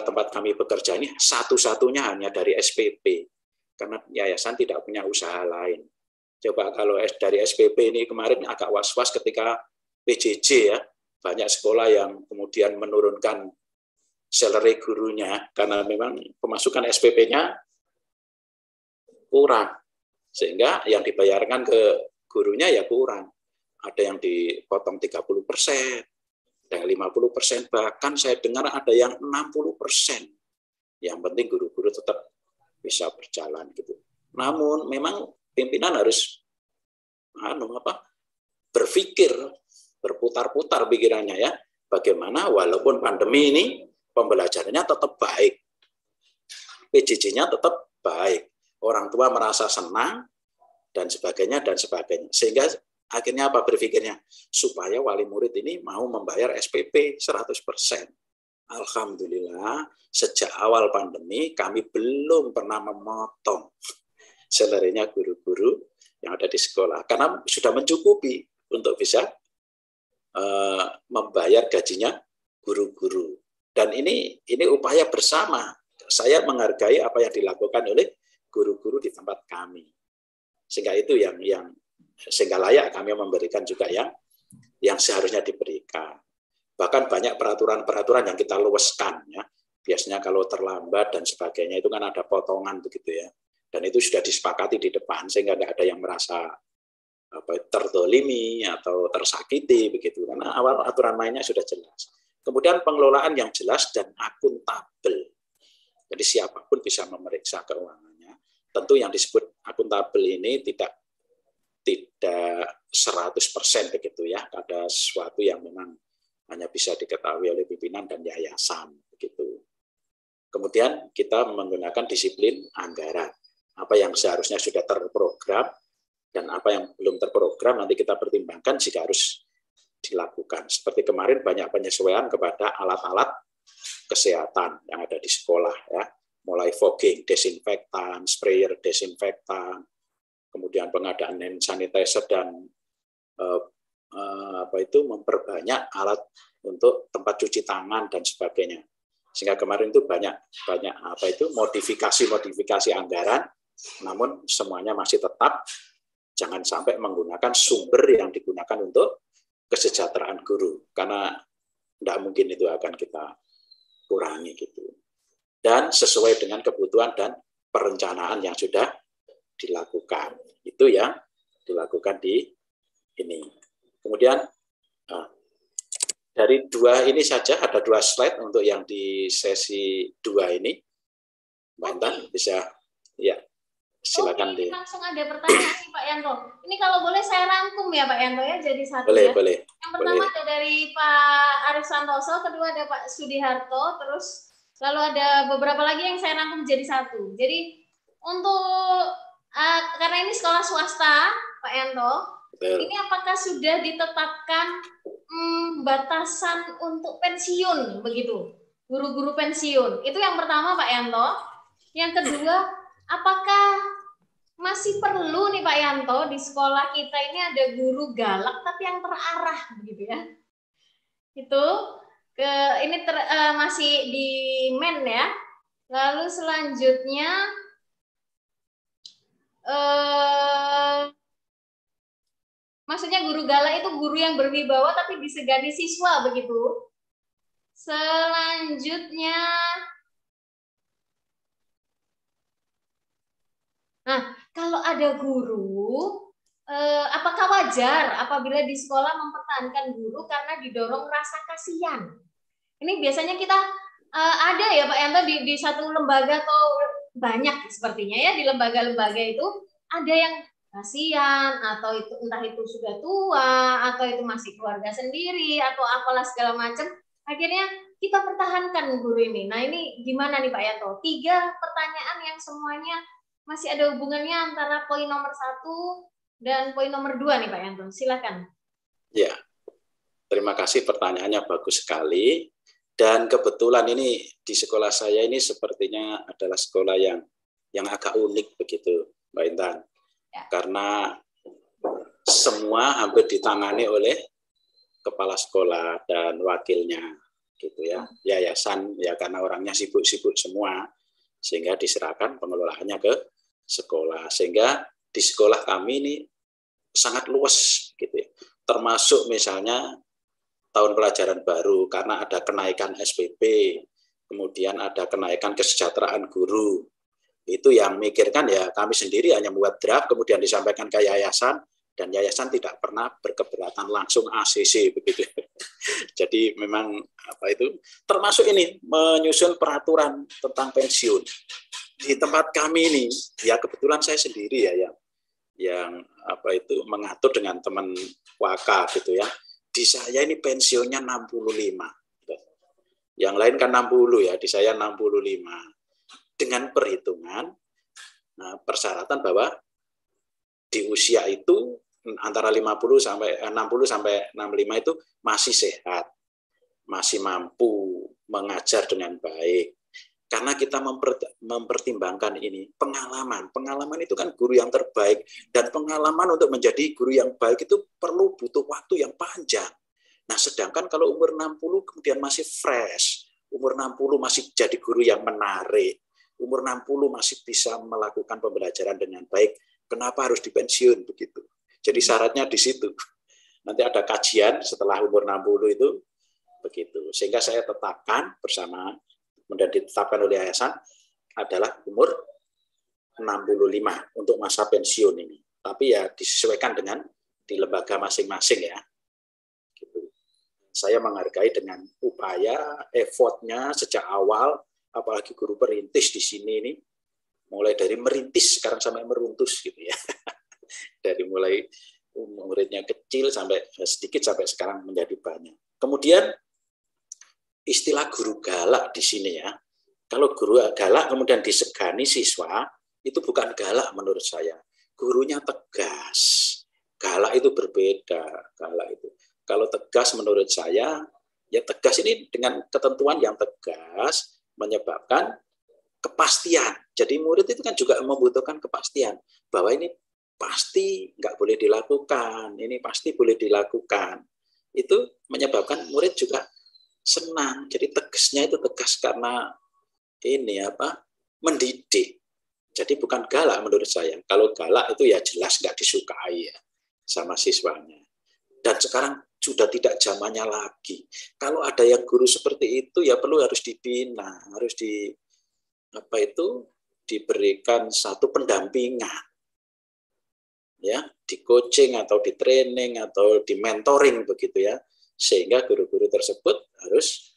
tempat kami bekerja ini satu-satunya hanya dari SPP, karena yayasan tidak punya usaha lain. Coba kalau dari SPP ini kemarin agak was-was ketika PJJ ya, banyak sekolah yang kemudian menurunkan salary gurunya karena memang pemasukan SPP-nya kurang, sehingga yang dibayarkan ke gurunya ya kurang. Ada yang dipotong 30%, ada yang 50%, bahkan saya dengar ada yang 60%. Yang penting guru-guru tetap bisa berjalan gitu. Namun memang pimpinan harus berpikir, berputar-putar pikirannya ya, bagaimana walaupun pandemi ini pembelajarannya tetap baik, PJJ-nya tetap baik, orang tua merasa senang dan sebagainya, sehingga akhirnya apa berpikirnya? Supaya wali murid ini mau membayar SPP 100%. Alhamdulillah, sejak awal pandemi kami belum pernah memotong salary-nya guru-guru yang ada di sekolah, karena sudah mencukupi untuk bisa membayar gajinya guru-guru. Dan ini upaya bersama. Saya menghargai apa yang dilakukan oleh guru-guru di tempat kami. Sehingga itu yang sehingga layak kami memberikan juga yang seharusnya diberikan. Bahkan banyak peraturan-peraturan yang kita luaskan ya. Biasanya kalau terlambat dan sebagainya itu kan ada potongan begitu ya. Dan itu sudah disepakati di depan sehingga tidak ada yang merasa terdolimi atau tersakiti begitu, karena awal aturan mainnya sudah jelas. Kemudian pengelolaan yang jelas dan akuntabel. Jadi siapapun bisa memeriksa keuangannya. Tentu yang disebut akuntabel ini tidak 100% begitu ya. Ada sesuatu yang memang hanya bisa diketahui oleh pimpinan dan yayasan begitu. Kemudian kita menggunakan disiplin anggaran. Apa yang seharusnya sudah terprogram dan apa yang belum terprogram nanti kita pertimbangkan jika harus dilakukan. Seperti kemarin banyak penyesuaian kepada alat-alat kesehatan yang ada di sekolah ya, mulai fogging, desinfektan, sprayer desinfektan, kemudian pengadaan hand sanitizer dan memperbanyak alat untuk tempat cuci tangan dan sebagainya. Sehingga kemarin itu banyak modifikasi anggaran, namun semuanya masih tetap jangan sampai menggunakan sumber yang digunakan untuk kesejahteraan guru, karena tidak mungkin itu akan kita kurangi gitu. Dan sesuai dengan kebutuhan dan perencanaan yang sudah dilakukan. Itu yang dilakukan di ini. Kemudian dari dua ini saja, ada 2 slide untuk yang di sesi 2 ini. Mbak Intan bisa ya. Silakan deh. Langsung ada pertanyaan nih Pak Yanto. Ini kalau boleh saya rangkum ya Pak Yanto ya, jadi satu boleh, ya. Boleh. Yang pertama ada dari Pak Arif Santoso, kedua ada Pak Sudiharto, terus lalu ada beberapa lagi yang saya rangkum jadi satu. Jadi untuk karena ini sekolah swasta Pak Yanto, ini apakah sudah ditetapkan batasan untuk pensiun begitu? Guru-guru pensiun. Itu yang pertama Pak Yanto. Yang kedua, apakah masih perlu nih Pak Yanto di sekolah kita ini ada guru galak tapi yang terarah begitu ya? Itu ini masih di men ya. Lalu selanjutnya maksudnya guru galak itu guru yang berwibawa tapi disegani siswa begitu. Selanjutnya kalau ada guru, apakah wajar apabila di sekolah mempertahankan guru karena didorong rasa kasihan? Ini biasanya kita ada ya Pak Yanto di satu lembaga atau banyak sepertinya ya di lembaga-lembaga itu ada yang kasihan atau itu entah itu sudah tua atau itu masih keluarga sendiri atau apalah segala macam. Akhirnya kita pertahankan guru ini. Nah ini gimana nih Pak Yanto? 3 pertanyaan yang semuanya masih ada hubungannya antara poin nomor 1 dan poin nomor 2 nih Pak Yanto. Silakan. Ya, terima kasih, pertanyaannya bagus sekali. Dan kebetulan ini di sekolah saya ini sepertinya adalah sekolah yang agak unik begitu, Mbak Intan. Ya. Karena semua hampir ditangani oleh kepala sekolah dan wakilnya, gitu ya. Yayasan ya karena orangnya sibuk-sibuk semua, sehingga diserahkan pengelolaannya ke sekolah. Sehingga di sekolah kami ini sangat luas, gitu ya. Termasuk misalnya tahun pelajaran baru karena ada kenaikan SPP, kemudian ada kenaikan kesejahteraan guru. Itu yang mikirkan ya kami sendiri hanya membuat draft, kemudian disampaikan ke yayasan, dan yayasan tidak pernah berkeberatan langsung ACC begitu. Jadi memang apa itu termasuk ini menyusun peraturan tentang pensiun. Di tempat kami ini ya kebetulan saya sendiri ya yang apa itu mengatur dengan teman waka gitu ya. Di saya ini pensiunnya 65. Yang lain kan 60 ya, di saya 65. Dengan perhitungan persyaratan bahwa di usia itu antara 60 sampai 65 itu masih sehat, masih mampu mengajar dengan baik. Karena kita mempertimbangkan ini pengalaman itu kan guru yang terbaik, dan pengalaman untuk menjadi guru yang baik itu butuh waktu yang panjang. Nah, sedangkan kalau umur 60 kemudian masih fresh, umur 60 masih jadi guru yang menarik, umur 60 masih bisa melakukan pembelajaran dengan baik, kenapa harus dipensiun begitu? Jadi syaratnya di situ. Nanti ada kajian setelah umur 60 itu begitu. Sehingga saya tetapkan bersama dan ditetapkan oleh yayasan adalah umur 65 untuk masa pensiun ini. Tapi ya disesuaikan dengan di lembaga masing-masing ya. Gitu. Saya menghargai dengan upaya, effortnya sejak awal, apalagi guru perintis di sini ini, mulai dari merintis sekarang sampai meruntus gitu ya. Dari mulai muridnya kecil sampai sedikit sampai sekarang menjadi banyak. Kemudian istilah guru galak di sini ya. Kalau guru galak kemudian disegani siswa, itu bukan galak menurut saya. Gurunya tegas. Galak itu berbeda. Galak itu. Kalau tegas menurut saya, ya tegas ini dengan ketentuan yang tegas menyebabkan kepastian. Jadi murid itu kan juga membutuhkan kepastian bahwa ini pasti nggak boleh dilakukan, ini pasti boleh dilakukan. Itu menyebabkan murid juga senang. Jadi tegasnya itu tegas karena ini mendidik. Jadi bukan galak menurut saya. Kalau galak itu ya jelas nggak disukai ya sama siswanya. Dan sekarang sudah tidak zamannya lagi. Kalau ada yang guru seperti itu ya harus dibina, harus diberikan satu pendampingan. Ya, di coaching atau di training atau di mentoring begitu ya. Sehingga guru-guru tersebut harus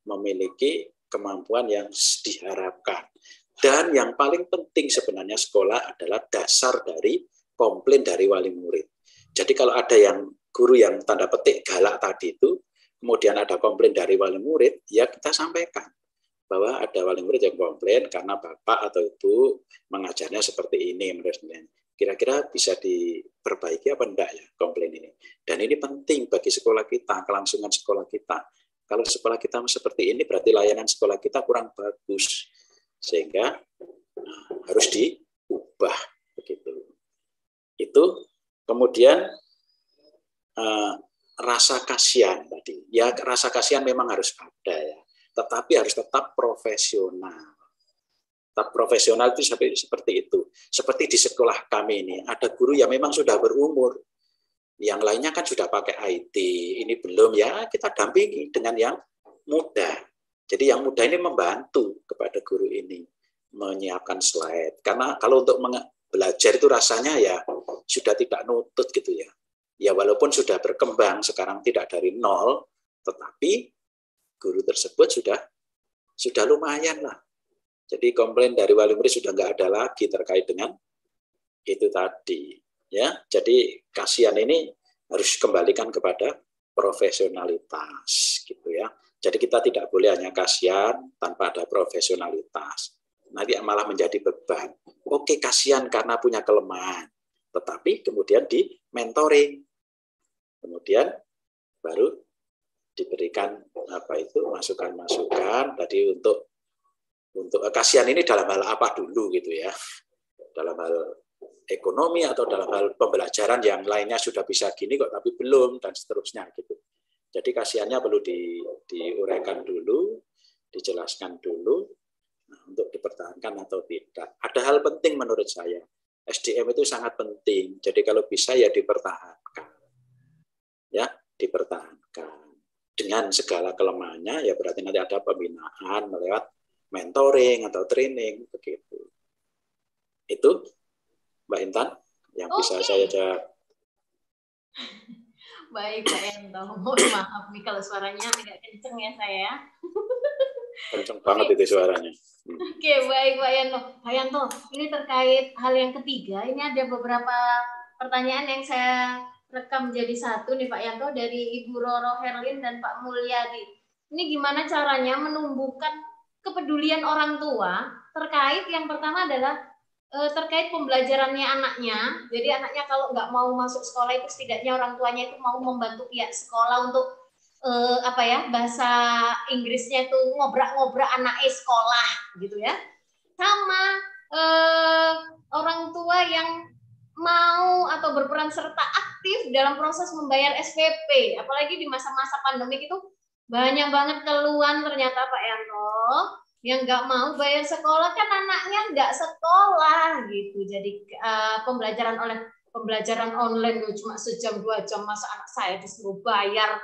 memiliki kemampuan yang diharapkan. Dan yang paling penting sebenarnya sekolah adalah dasar dari komplain dari wali murid. Jadi kalau ada yang guru yang tanda petik galak tadi itu, kemudian ada komplain dari wali murid, ya kita sampaikan bahwa ada wali murid yang komplain karena bapak atau ibu mengajarnya seperti ini menurutnya. Kira-kira bisa diperbaiki apa enggak ya komplain ini. Dan ini penting bagi sekolah kita, kelangsungan sekolah kita. Kalau sekolah kita seperti ini berarti layanan sekolah kita kurang bagus. Sehingga harus diubah begitu. Itu kemudian rasa kasihan tadi. Ya rasa kasihan memang harus ada ya. Tetapi harus tetap profesional. Tetap profesional itu seperti itu. Seperti di sekolah kami ini, ada guru yang memang sudah berumur. Yang lainnya kan sudah pakai IT. Ini belum ya, kita dampingi dengan yang muda. Jadi yang muda ini membantu kepada guru ini menyiapkan slide. Karena kalau untuk belajar itu rasanya ya sudah tidak nutut gitu ya. Ya walaupun sudah berkembang sekarang tidak dari nol, tetapi guru tersebut sudah lumayan lah. Jadi komplain dari wali murid sudah nggak ada lagi terkait dengan itu tadi. Ya, jadi kasihan ini harus kembalikan kepada profesionalitas, gitu ya. Jadi kita tidak boleh hanya kasihan tanpa ada profesionalitas. Nanti malah menjadi beban. Oke, kasihan karena punya kelemahan, tetapi kemudian di mentoring, kemudian baru diberikan masukan-masukan tadi untuk kasihan ini dalam hal apa dulu gitu ya, dalam hal ekonomi atau dalam hal pembelajaran yang lainnya sudah bisa gini kok tapi belum dan seterusnya gitu. Jadi kasihannya perlu diuraikan dulu, dijelaskan dulu untuk dipertahankan atau tidak. Ada hal penting menurut saya, SDM itu sangat penting. Jadi kalau bisa ya dipertahankan, ya dipertahankan dengan segala kelemahannya. Ya berarti nanti ada pembinaan melewat mentoring atau training begitu. Itu Mbak Intan yang bisa saya jawab. Baik Pak Yanto, mohon maaf nih kalau suaranya agak kenceng ya saya. Kenceng banget itu suaranya. Oke, baik Pak Yanto. Pak Yanto, ini terkait hal yang ketiga, ini ada beberapa pertanyaan yang saya rekam jadi satu nih Pak Yanto dari Ibu Roro Herlin dan Pak Mulyadi. Ini gimana caranya menumbuhkan kepedulian orang tua terkait yang pertama adalah terkait pembelajarannya anaknya. Jadi anaknya kalau nggak mau masuk sekolah itu setidaknya orang tuanya itu mau membantu pihak sekolah untuk bahasa Inggrisnya itu ngobrak-ngobrak anaknya sekolah gitu ya. Sama orang tua yang mau atau berperan serta aktif dalam proses membayar SPP, apalagi di masa-masa pandemik itu banyak banget keluhan ternyata Pak Yanto yang nggak mau bayar sekolah kan anaknya nggak sekolah gitu. Jadi pembelajaran online cuma sejam 2 jam, masa anak saya disuruh bayar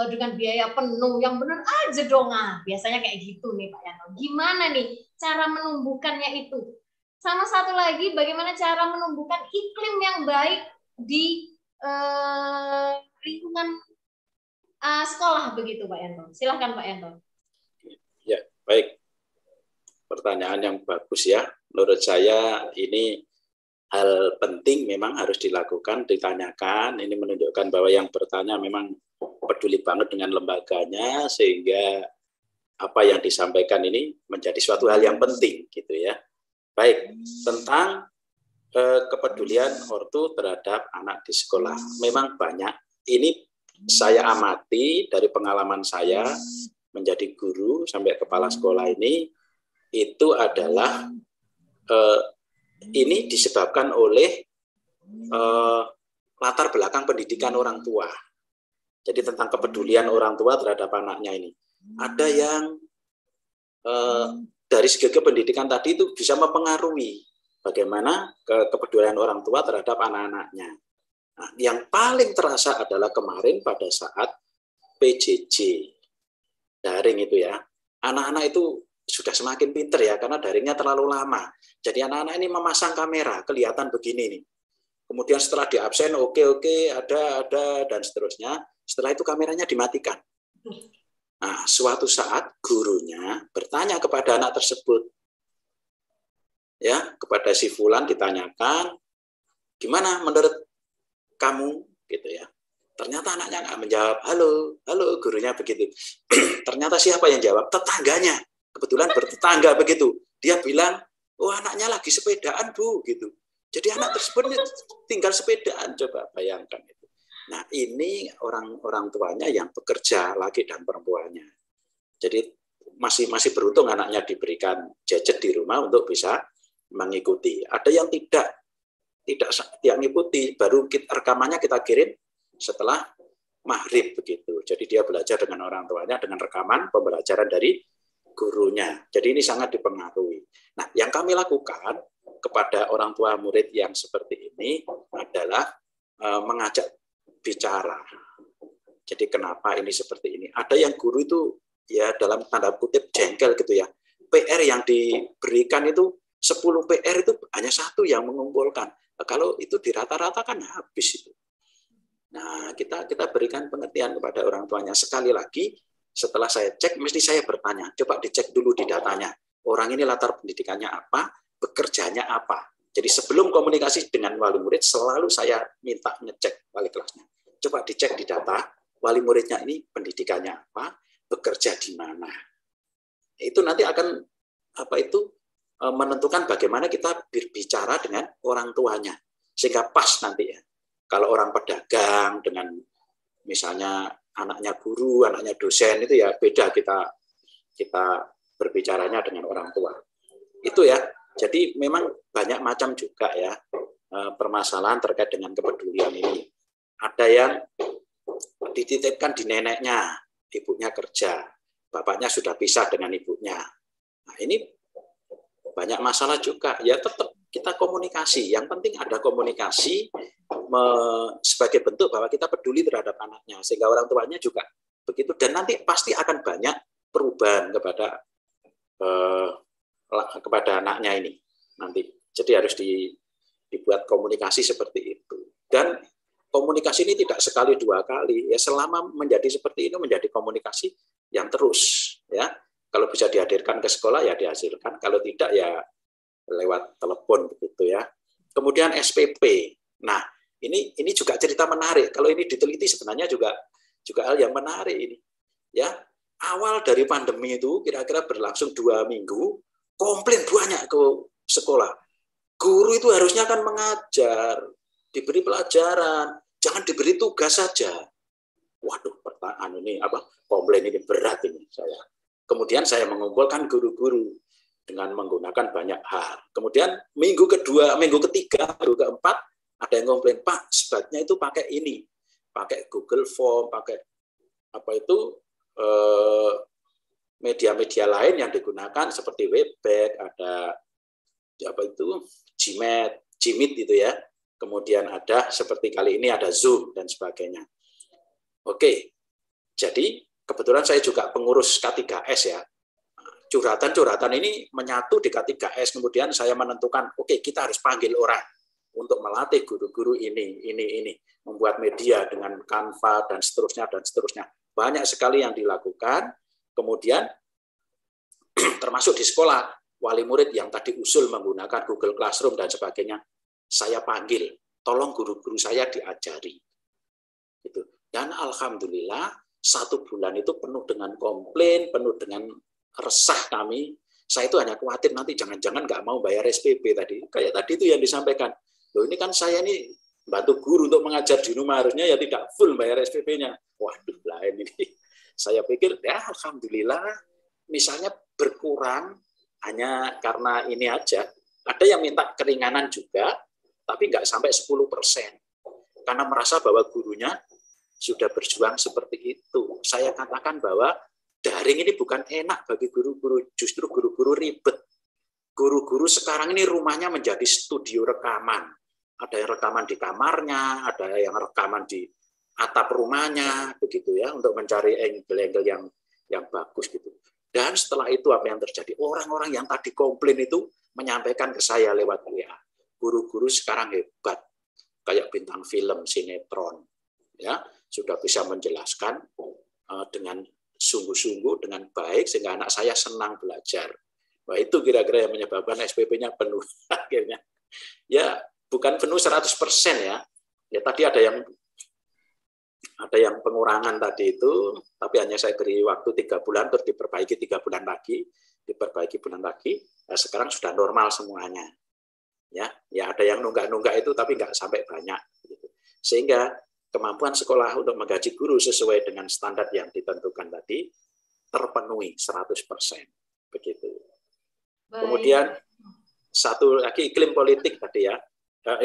dengan biaya penuh, yang benar aja dong. Biasanya kayak gitu nih Pak Yanto. Gimana nih cara menumbuhkannya itu? Sama satu lagi, bagaimana cara menumbuhkan iklim yang baik di lingkungan sekolah begitu Pak Yanto. Silahkan Pak Yanto. Ya, baik. Pertanyaan yang bagus ya. Menurut saya ini hal penting memang harus dilakukan, ditanyakan. Ini menunjukkan bahwa yang bertanya memang peduli banget dengan lembaganya, sehingga apa yang disampaikan ini menjadi suatu hal yang penting gitu ya. Baik, tentang kepedulian ortu terhadap anak di sekolah. Memang banyak. Ini saya amati dari pengalaman saya menjadi guru sampai kepala sekolah ini, itu adalah ini disebabkan oleh latar belakang pendidikan orang tua. Jadi tentang kepedulian orang tua terhadap anaknya ini. Ada yang dari segi pendidikan tadi itu bisa mempengaruhi bagaimana kepedulian orang tua terhadap anak-anaknya. Nah, yang paling terasa adalah kemarin pada saat PJJ daring itu ya. Anak-anak itu sudah semakin pinter ya, karena daringnya terlalu lama. Jadi anak-anak ini memasang kamera, kelihatan begini nih. Kemudian setelah di absen, oke, ada, dan seterusnya. Setelah itu kameranya dimatikan. Nah, suatu saat gurunya bertanya kepada anak tersebut. Ya, kepada si Fulan ditanyakan, gimana menurut kamu? Gitu ya. Ternyata anaknya nggak menjawab, halo, gurunya begitu. Ternyata siapa yang jawab? Tetangganya. Kebetulan bertetangga begitu. Dia bilang, oh anaknya lagi sepedaan Bu, gitu. Jadi anak tersebut tinggal sepedaan, coba bayangkan itu. Nah ini orang tuanya yang bekerja, laki dan perempuannya. Jadi masih beruntung anaknya diberikan gadget di rumah untuk bisa mengikuti. Ada yang tidak mengikuti, baru rekamannya kita kirim setelah maghrib begitu. Jadi dia belajar dengan orang tuanya dengan rekaman pembelajaran dari gurunya. Jadi ini sangat dipengaruhi. Nah, yang kami lakukan kepada orang tua murid yang seperti ini adalah mengajak bicara. Jadi kenapa ini seperti ini? Ada yang guru itu ya dalam tanda kutip jengkel gitu ya. PR yang diberikan itu 10 PR itu hanya satu yang mengumpulkan. Nah, kalau itu dirata-ratakan habis itu. Nah, kita berikan pengertian kepada orang tuanya. Sekali lagi, setelah saya cek, mesti saya bertanya, coba dicek dulu di datanya. orang ini latar pendidikannya apa, bekerjanya apa. Jadi sebelum komunikasi dengan wali murid, selalu saya minta ngecek wali kelasnya. Coba dicek di data, wali muridnya ini pendidikannya apa, bekerja di mana. Itu nanti akan menentukan bagaimana kita berbicara dengan orang tuanya. Sehingga pas nanti ya. Kalau orang pedagang dengan misalnya anaknya guru, anaknya dosen, itu ya beda kita berbicaranya dengan orang tua. Itu ya. Jadi memang banyak macam juga ya permasalahan terkait dengan kepedulian ini. Ada yang dititipkan di neneknya, ibunya kerja, bapaknya sudah pisah dengan ibunya. Nah, ini banyak masalah juga. Ya tetap kita komunikasi. Yang penting ada komunikasi sebagai bentuk bahwa kita peduli terhadap anaknya, sehingga orang tuanya juga begitu. Dan nanti pasti akan banyak perubahan kepada anaknya ini nanti. Jadi harus dibuat komunikasi seperti itu. Dan komunikasi ini tidak sekali dua kali. Ya selama menjadi seperti ini menjadi komunikasi yang terus. Ya kalau bisa dihadirkan ke sekolah ya dihasilkan. Kalau tidak ya lewat telepon begitu ya. Kemudian SPP. Nah ini juga cerita menarik. Kalau ini diteliti sebenarnya juga hal yang menarik ini. Ya awal dari pandemi itu kira-kira berlangsung 2 minggu. Komplain banyak ke sekolah. Guru itu harusnya kan mengajar, diberi pelajaran, jangan diberi tugas saja. Waduh, pertanyaan ini komplain ini berat ini saya. Kemudian saya mengumpulkan guru-guru dengan menggunakan banyak hal. Kemudian minggu ketiga, minggu keempat ada yang komplain, Pak, sebaiknya itu pakai ini, pakai Google Form, pakai media-media lain yang digunakan seperti Webex, ada Gmeet itu ya. Kemudian ada seperti kali ini ada Zoom dan sebagainya. Oke, jadi kebetulan saya juga pengurus K3S ya. Curhatan-curhatan ini menyatu di K3S. Kemudian saya menentukan, oke, kita harus panggil orang untuk melatih guru-guru ini, membuat media dengan Canva dan seterusnya dan seterusnya. Banyak sekali yang dilakukan. Kemudian termasuk di sekolah, wali murid yang tadi usul menggunakan Google Classroom dan sebagainya, saya panggil, tolong guru-guru saya diajari. Gitu. Dan alhamdulillah 1 bulan itu penuh dengan komplain, penuh dengan resah kami. Saya itu hanya khawatir nanti jangan-jangan nggak mau bayar SPP tadi. Kayak tadi itu yang disampaikan. Loh ini kan saya ini bantu guru untuk mengajar di rumah, harusnya ya tidak full bayar SPP-nya. Waduh, lain ini. Saya pikir ya alhamdulillah misalnya berkurang hanya karena ini aja. Ada yang minta keringanan juga, tapi nggak sampai 10%. Karena merasa bahwa gurunya sudah berjuang seperti itu. Saya katakan bahwa daring ini bukan enak bagi guru-guru, justru guru-guru ribet. Guru-guru sekarang ini rumahnya menjadi studio rekaman. Ada yang rekaman di kamarnya, ada yang rekaman di atap rumahnya, begitu ya, untuk mencari angle-angle yang bagus gitu. Dan setelah itu apa yang terjadi? Orang-orang yang tadi komplain itu menyampaikan ke saya lewat WA. Guru-guru sekarang hebat, kayak bintang film, sinetron, ya sudah bisa menjelaskan dengan sungguh-sungguh, dengan baik, sehingga anak saya senang belajar. Wah itu kira-kira yang menyebabkan SPP-nya penuh akhirnya. Ya bukan penuh 100% ya. Ya tadi ada yang pengurangan tadi itu, tapi hanya saya beri waktu 3 bulan terus diperbaiki 3 bulan lagi, nah, sekarang sudah normal semuanya. Ya ada yang nunggak-nunggak itu tapi nggak sampai banyak. Gitu. Sehingga kemampuan sekolah untuk menggaji guru sesuai dengan standar yang ditentukan tadi terpenuhi 100%. Begitu. Baik. Kemudian satu lagi iklim politik tadi ya,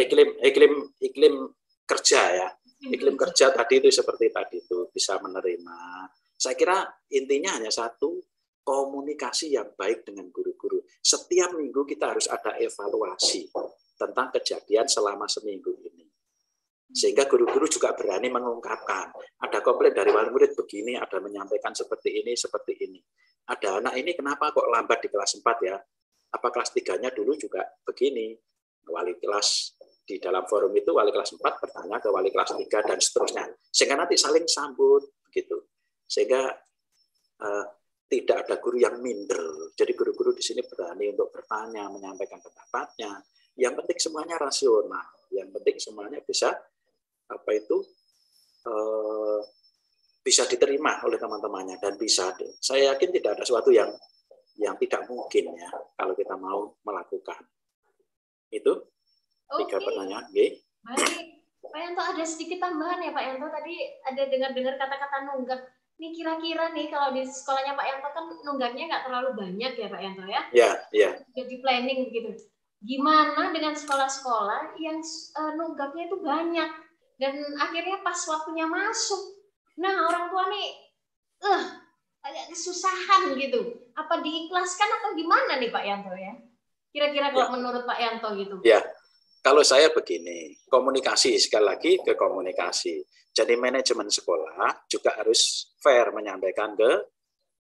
iklim kerja ya. Iklim kerja tadi itu seperti tadi itu bisa menerima. Saya kira intinya hanya satu, komunikasi yang baik dengan guru-guru. Setiap minggu kita harus ada evaluasi tentang kejadian selama seminggu ini. Sehingga guru-guru juga berani mengungkapkan. Ada komplain dari wali murid begini, ada menyampaikan seperti ini. Ada anak ini kenapa kok lambat di kelas 4 ya? Apa kelas 3-nya dulu juga begini? Wali kelas di dalam forum itu wali kelas 4 bertanya ke wali kelas 3 dan seterusnya. Sehingga nanti saling sambut begitu. Sehingga tidak ada guru yang minder. Jadi guru-guru di sini berani untuk bertanya, menyampaikan pendapatnya. Yang penting semuanya rasional. Yang penting semuanya bisa bisa diterima oleh teman-temannya dan bisa. Saya yakin tidak ada sesuatu yang tidak mungkin ya kalau kita mau melakukan. Itu 3 pertanyaan. Okay. Baik, Pak Yanto ada sedikit tambahan ya Pak Yanto. Tadi ada dengar-dengar kata-kata nunggak. Nih kira-kira nih kalau di sekolahnya Pak Yanto kan nunggaknya nggak terlalu banyak ya Pak Yanto ya? Iya. Jadi planning begitu. Gimana dengan sekolah-sekolah yang nunggaknya itu banyak dan akhirnya pas waktunya masuk, nah orang tua nih agak kesusahan gitu. Apa diikhlaskan atau gimana nih Pak Yanto ya? Kira-kira kalau menurut Pak Yanto gitu? Ya, kalau saya begini, komunikasi sekali lagi ke komunikasi. Jadi manajemen sekolah juga harus fair menyampaikan ke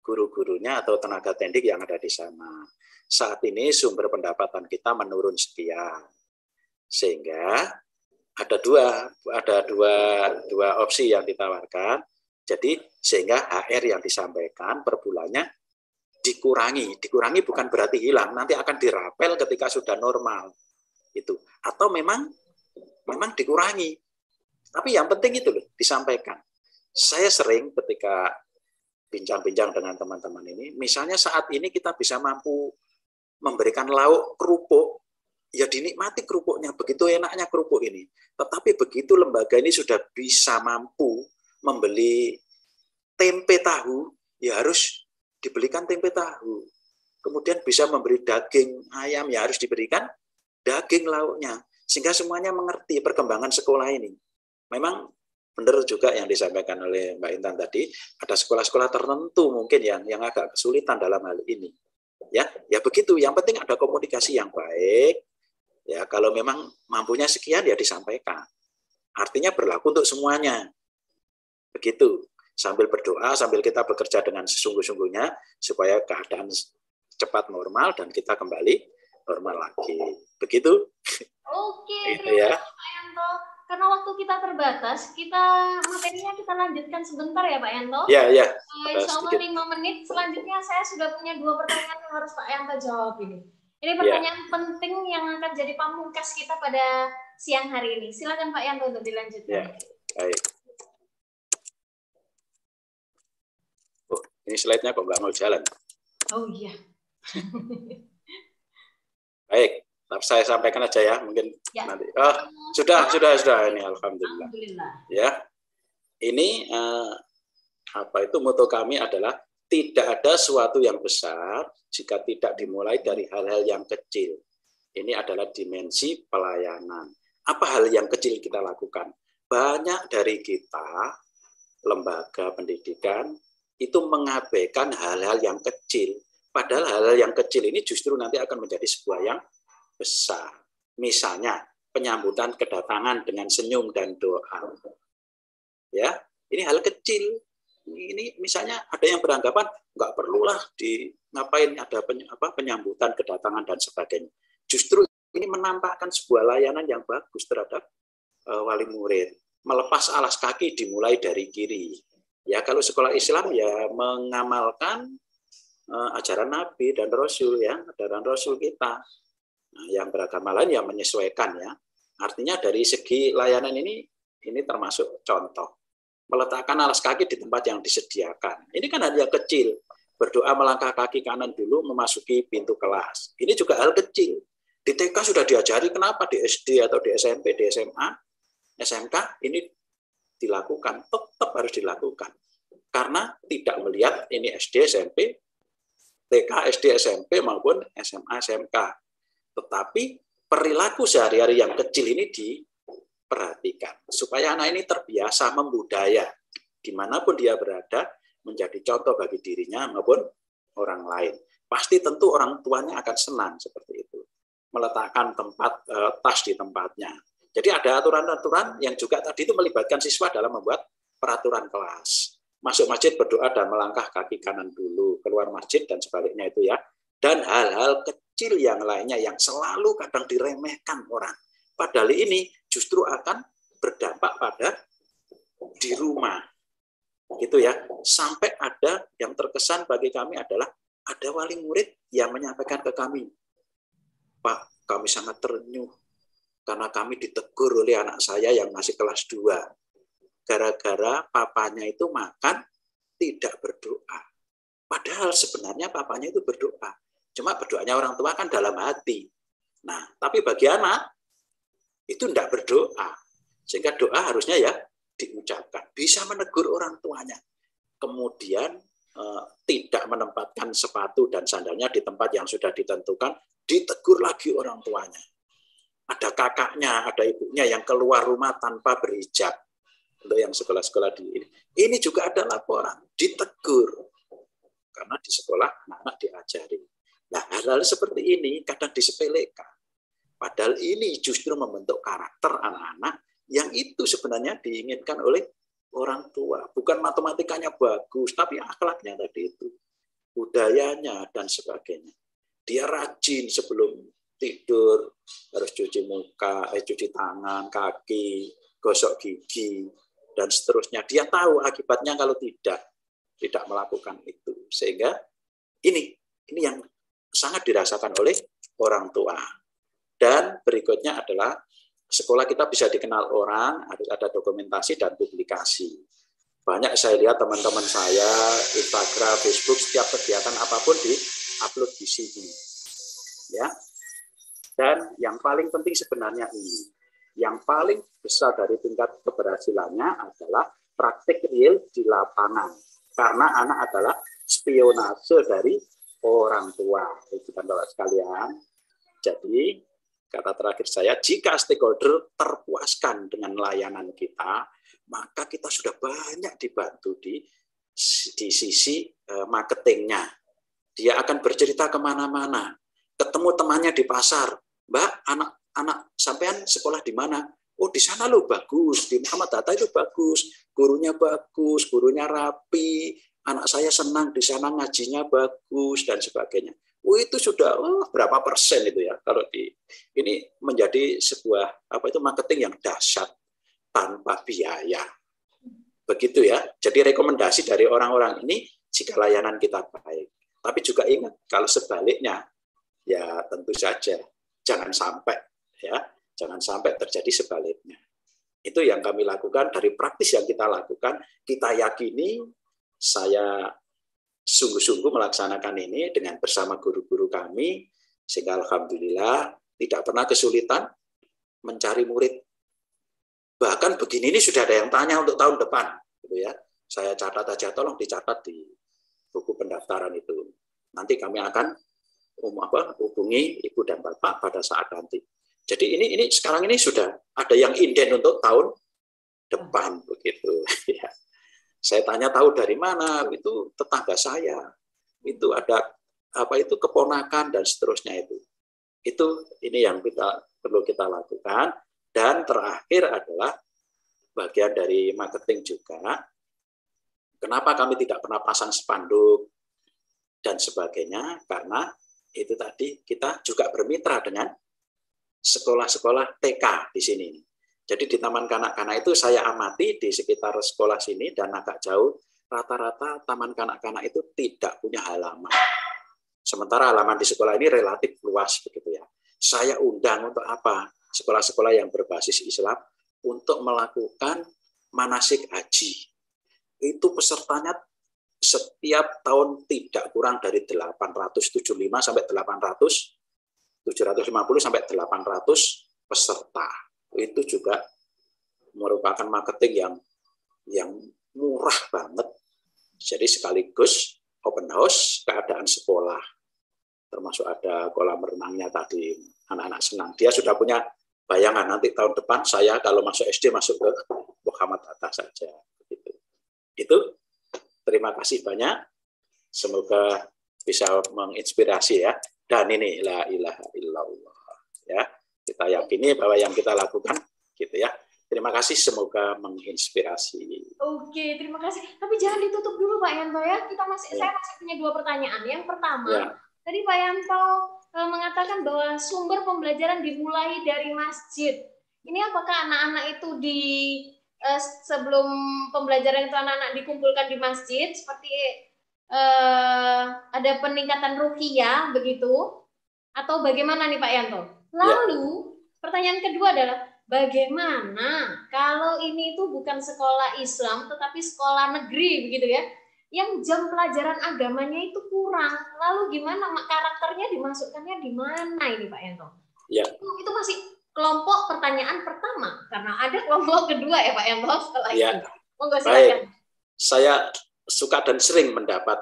guru-gurunya atau tenaga pendidik yang ada di sana. Saat ini sumber pendapatan kita menurun sekian, sehingga ada dua opsi yang ditawarkan. Jadi sehingga HR yang disampaikan per bulannya dikurangi bukan berarti hilang, nanti akan dirapel ketika sudah normal itu. Atau memang dikurangi. Tapi yang penting itu loh disampaikan. Saya sering ketika bincang-bincang dengan teman-teman ini, misalnya saat ini kita bisa mampu memberikan lauk kerupuk, ya dinikmati kerupuknya, begitu enaknya kerupuk ini. Tetapi begitu lembaga ini sudah bisa mampu membeli tempe tahu, ya harus dibelikan tempe tahu. Kemudian bisa memberi daging ayam, ya harus diberikan daging lauknya. Sehingga semuanya mengerti perkembangan sekolah ini. Memang benar juga yang disampaikan oleh Mbak Intan tadi, ada sekolah-sekolah tertentu mungkin yang agak kesulitan dalam hal ini. Ya begitu. Yang penting ada komunikasi yang baik. Ya, kalau memang mampunya sekian ya disampaikan. Artinya berlaku untuk semuanya. Begitu. Sambil berdoa, sambil kita bekerja dengan sesungguh-sungguhnya supaya keadaan cepat normal dan kita kembali normal lagi. Begitu. Oke, gitu ya. Pak Yanto. Karena waktu kita terbatas, materinya kita lanjutkan sebentar ya Pak Yanto. Iya. Insya Allah 5 menit. Selanjutnya saya sudah punya 2 pertanyaan yang harus Pak Yanto jawab ini. Ini pertanyaan penting yang akan jadi pamungkas kita pada siang hari ini. Silakan Pak Yanto untuk dilanjutkan. Ya, baik. Oh, ini slide-nya kok nggak mau jalan? Oh iya. Baik. Saya sampaikan aja ya, mungkin nanti. Sudah ini alhamdulillah. Ya, ini moto kami adalah tidak ada sesuatu yang besar jika tidak dimulai dari hal-hal yang kecil. Ini adalah dimensi pelayanan. Apa hal yang kecil kita lakukan? Banyak dari kita lembaga pendidikan itu mengabaikan hal-hal yang kecil. Padahal hal-hal yang kecil ini justru nanti akan menjadi sebuah yang besar. Misalnya penyambutan kedatangan dengan senyum dan doa. Ya, ini hal kecil. Ini misalnya ada yang beranggapan nggak perlulah ngapain ada penyambutan kedatangan dan sebagainya. Justru ini menampakkan sebuah layanan yang bagus terhadap wali murid. Melepas alas kaki dimulai dari kiri. Ya, kalau sekolah Islam ya mengamalkan ajaran Nabi dan Rasul ya, ajaran Rasul kita. Nah, yang beragama lain yang menyesuaikan ya. Artinya dari segi layanan ini termasuk contoh. Meletakkan alas kaki di tempat yang disediakan. Ini kan hal yang kecil. Berdoa melangkah kaki kanan dulu memasuki pintu kelas. Ini juga hal kecil. Di TK sudah diajari, kenapa di SD atau di SMP, di SMA, SMK ini dilakukan. Tetap harus dilakukan. Karena tidak melihat ini SD, SMP, TK, SD, SMP maupun SMA, SMK. Tetapi perilaku sehari-hari yang kecil ini diperhatikan. Supaya anak ini terbiasa membudaya. Dimanapun dia berada, menjadi contoh bagi dirinya maupun orang lain. Pasti tentu orang tuanya akan senang seperti itu. Meletakkan tas di tempatnya. Jadi ada aturan-aturan yang juga tadi itu melibatkan siswa dalam membuat peraturan kelas. Masuk masjid berdoa dan melangkah kaki kanan dulu. Keluar masjid dan sebaliknya itu ya. Dan hal-hal kecil yang lainnya yang selalu kadang diremehkan orang. Padahal ini justru akan berdampak pada di rumah. Gitu ya. Sampai ada yang terkesan bagi kami adalah ada wali murid yang menyampaikan ke kami, Pak, kami sangat terenyuh karena kami ditegur oleh anak saya yang masih kelas 2. Gara-gara papanya itu makan tidak berdoa. Padahal sebenarnya papanya itu berdoa. Cuma berdoanya orang tua kan dalam hati. Nah, tapi bagi anak itu tidak berdoa. Sehingga doa harusnya ya diucapkan. Bisa menegur orang tuanya. Kemudian tidak menempatkan sepatu dan sandalnya di tempat yang sudah ditentukan, ditegur lagi orang tuanya. Ada kakaknya, ada ibunya yang keluar rumah tanpa berhijab. Untuk yang sekolah-sekolah di ini juga ada laporan, ditegur. Karena di sekolah anak-anak diajari. Nah, hal-hal seperti ini kadang disepelekan. Padahal ini justru membentuk karakter anak-anak yang itu sebenarnya diinginkan oleh orang tua. Bukan matematikanya bagus, tapi akhlaknya tadi itu. Budayanya dan sebagainya. Dia rajin sebelum tidur, harus cuci muka, cuci tangan, kaki, gosok gigi, dan seterusnya. Dia tahu akibatnya kalau tidak melakukan itu. Sehingga ini yang sangat dirasakan oleh orang tua. Dan berikutnya adalah sekolah kita bisa dikenal orang, harus ada dokumentasi dan publikasi. Banyak saya lihat teman-teman saya, Instagram, Facebook, setiap kegiatan apapun di-upload di sini. Ya. Dan yang paling penting sebenarnya ini, yang paling besar dari tingkat keberhasilannya adalah praktik real di lapangan. Karena anak adalah spionase dari orang tua. Itu kan Bapak sekalian. Jadi, kata terakhir saya, jika stakeholder terpuaskan dengan layanan kita, maka kita sudah banyak dibantu di sisi marketingnya. Dia akan bercerita kemana-mana. Ketemu temannya di pasar. Mbak, anak sampean sekolah di mana? Oh, di sana loh bagus, di Muhammad Hatta itu bagus, gurunya rapi, anak saya senang di sana, ngajinya bagus dan sebagainya. Oh, itu sudah berapa persen itu ya? Kalau ini menjadi sebuah marketing yang dahsyat tanpa biaya. Begitu ya. Jadi rekomendasi dari orang-orang ini jika layanan kita baik. Tapi juga ingat kalau sebaliknya ya tentu saja jangan sampai terjadi sebaliknya. Itu yang kami lakukan dari praktis yang kita lakukan. Kita yakini saya sungguh-sungguh melaksanakan ini dengan bersama guru-guru kami, sehingga alhamdulillah tidak pernah kesulitan mencari murid. Bahkan begini ini sudah ada yang tanya untuk tahun depan, gitu ya. Saya catat aja, tolong dicatat di buku pendaftaran itu. Nanti kami akan hubungi Ibu dan Bapak pada saat nanti. Jadi ini sekarang ini sudah ada yang inden untuk tahun depan begitu. Ya. Saya tanya tahu dari mana, itu tetangga saya. Itu ada keponakan dan seterusnya itu. Ini yang perlu kita lakukan. Dan terakhir adalah bagian dari marketing juga. Kenapa kami tidak pernah pasang spanduk dan sebagainya? Karena itu tadi kita juga bermitra dengan sekolah-sekolah TK di sini. Jadi di Taman Kanak-Kanak itu saya amati di sekitar sekolah sini dan agak jauh, rata-rata Taman Kanak-Kanak itu tidak punya halaman. Sementara halaman di sekolah ini relatif luas begitu ya. Saya undang untuk apa? Sekolah-sekolah yang berbasis Islam untuk melakukan manasik haji. Itu pesertanya setiap tahun tidak kurang dari 750 sampai 800 peserta. Itu juga merupakan marketing yang murah banget. Jadi sekaligus open house keadaan sekolah. Termasuk ada kolam renangnya tadi, anak-anak senang. Dia sudah punya bayangan nanti tahun depan saya kalau masuk SD masuk ke Muhammad Hatta saja. Itu terima kasih banyak. Semoga bisa menginspirasi ya. Dan ini la ilaha illallah. Ya, kita yakini bahwa yang kita lakukan gitu ya. Terima kasih, semoga menginspirasi. Oke, terima kasih. Tapi jangan ditutup dulu Pak Yanto ya. Saya masih punya 2 pertanyaan. Yang pertama, tadi Pak Yanto mengatakan bahwa sumber pembelajaran dimulai dari masjid. Ini apakah anak-anak itu sebelum pembelajaran itu anak-anak dikumpulkan di masjid, seperti ada peningkatan ruqyah begitu, atau bagaimana nih Pak Yanto? Lalu pertanyaan kedua adalah bagaimana kalau ini itu bukan sekolah Islam tetapi sekolah negeri begitu ya, yang jam pelajaran agamanya itu kurang, lalu gimana karakternya dimasukkannya di mana ini Pak Yanto? Ya. Itu masih kelompok pertanyaan pertama, karena ada kelompok kedua ya Pak Yanto setelah ya. itu. Monggo silakan. Baik, saya suka dan sering mendapat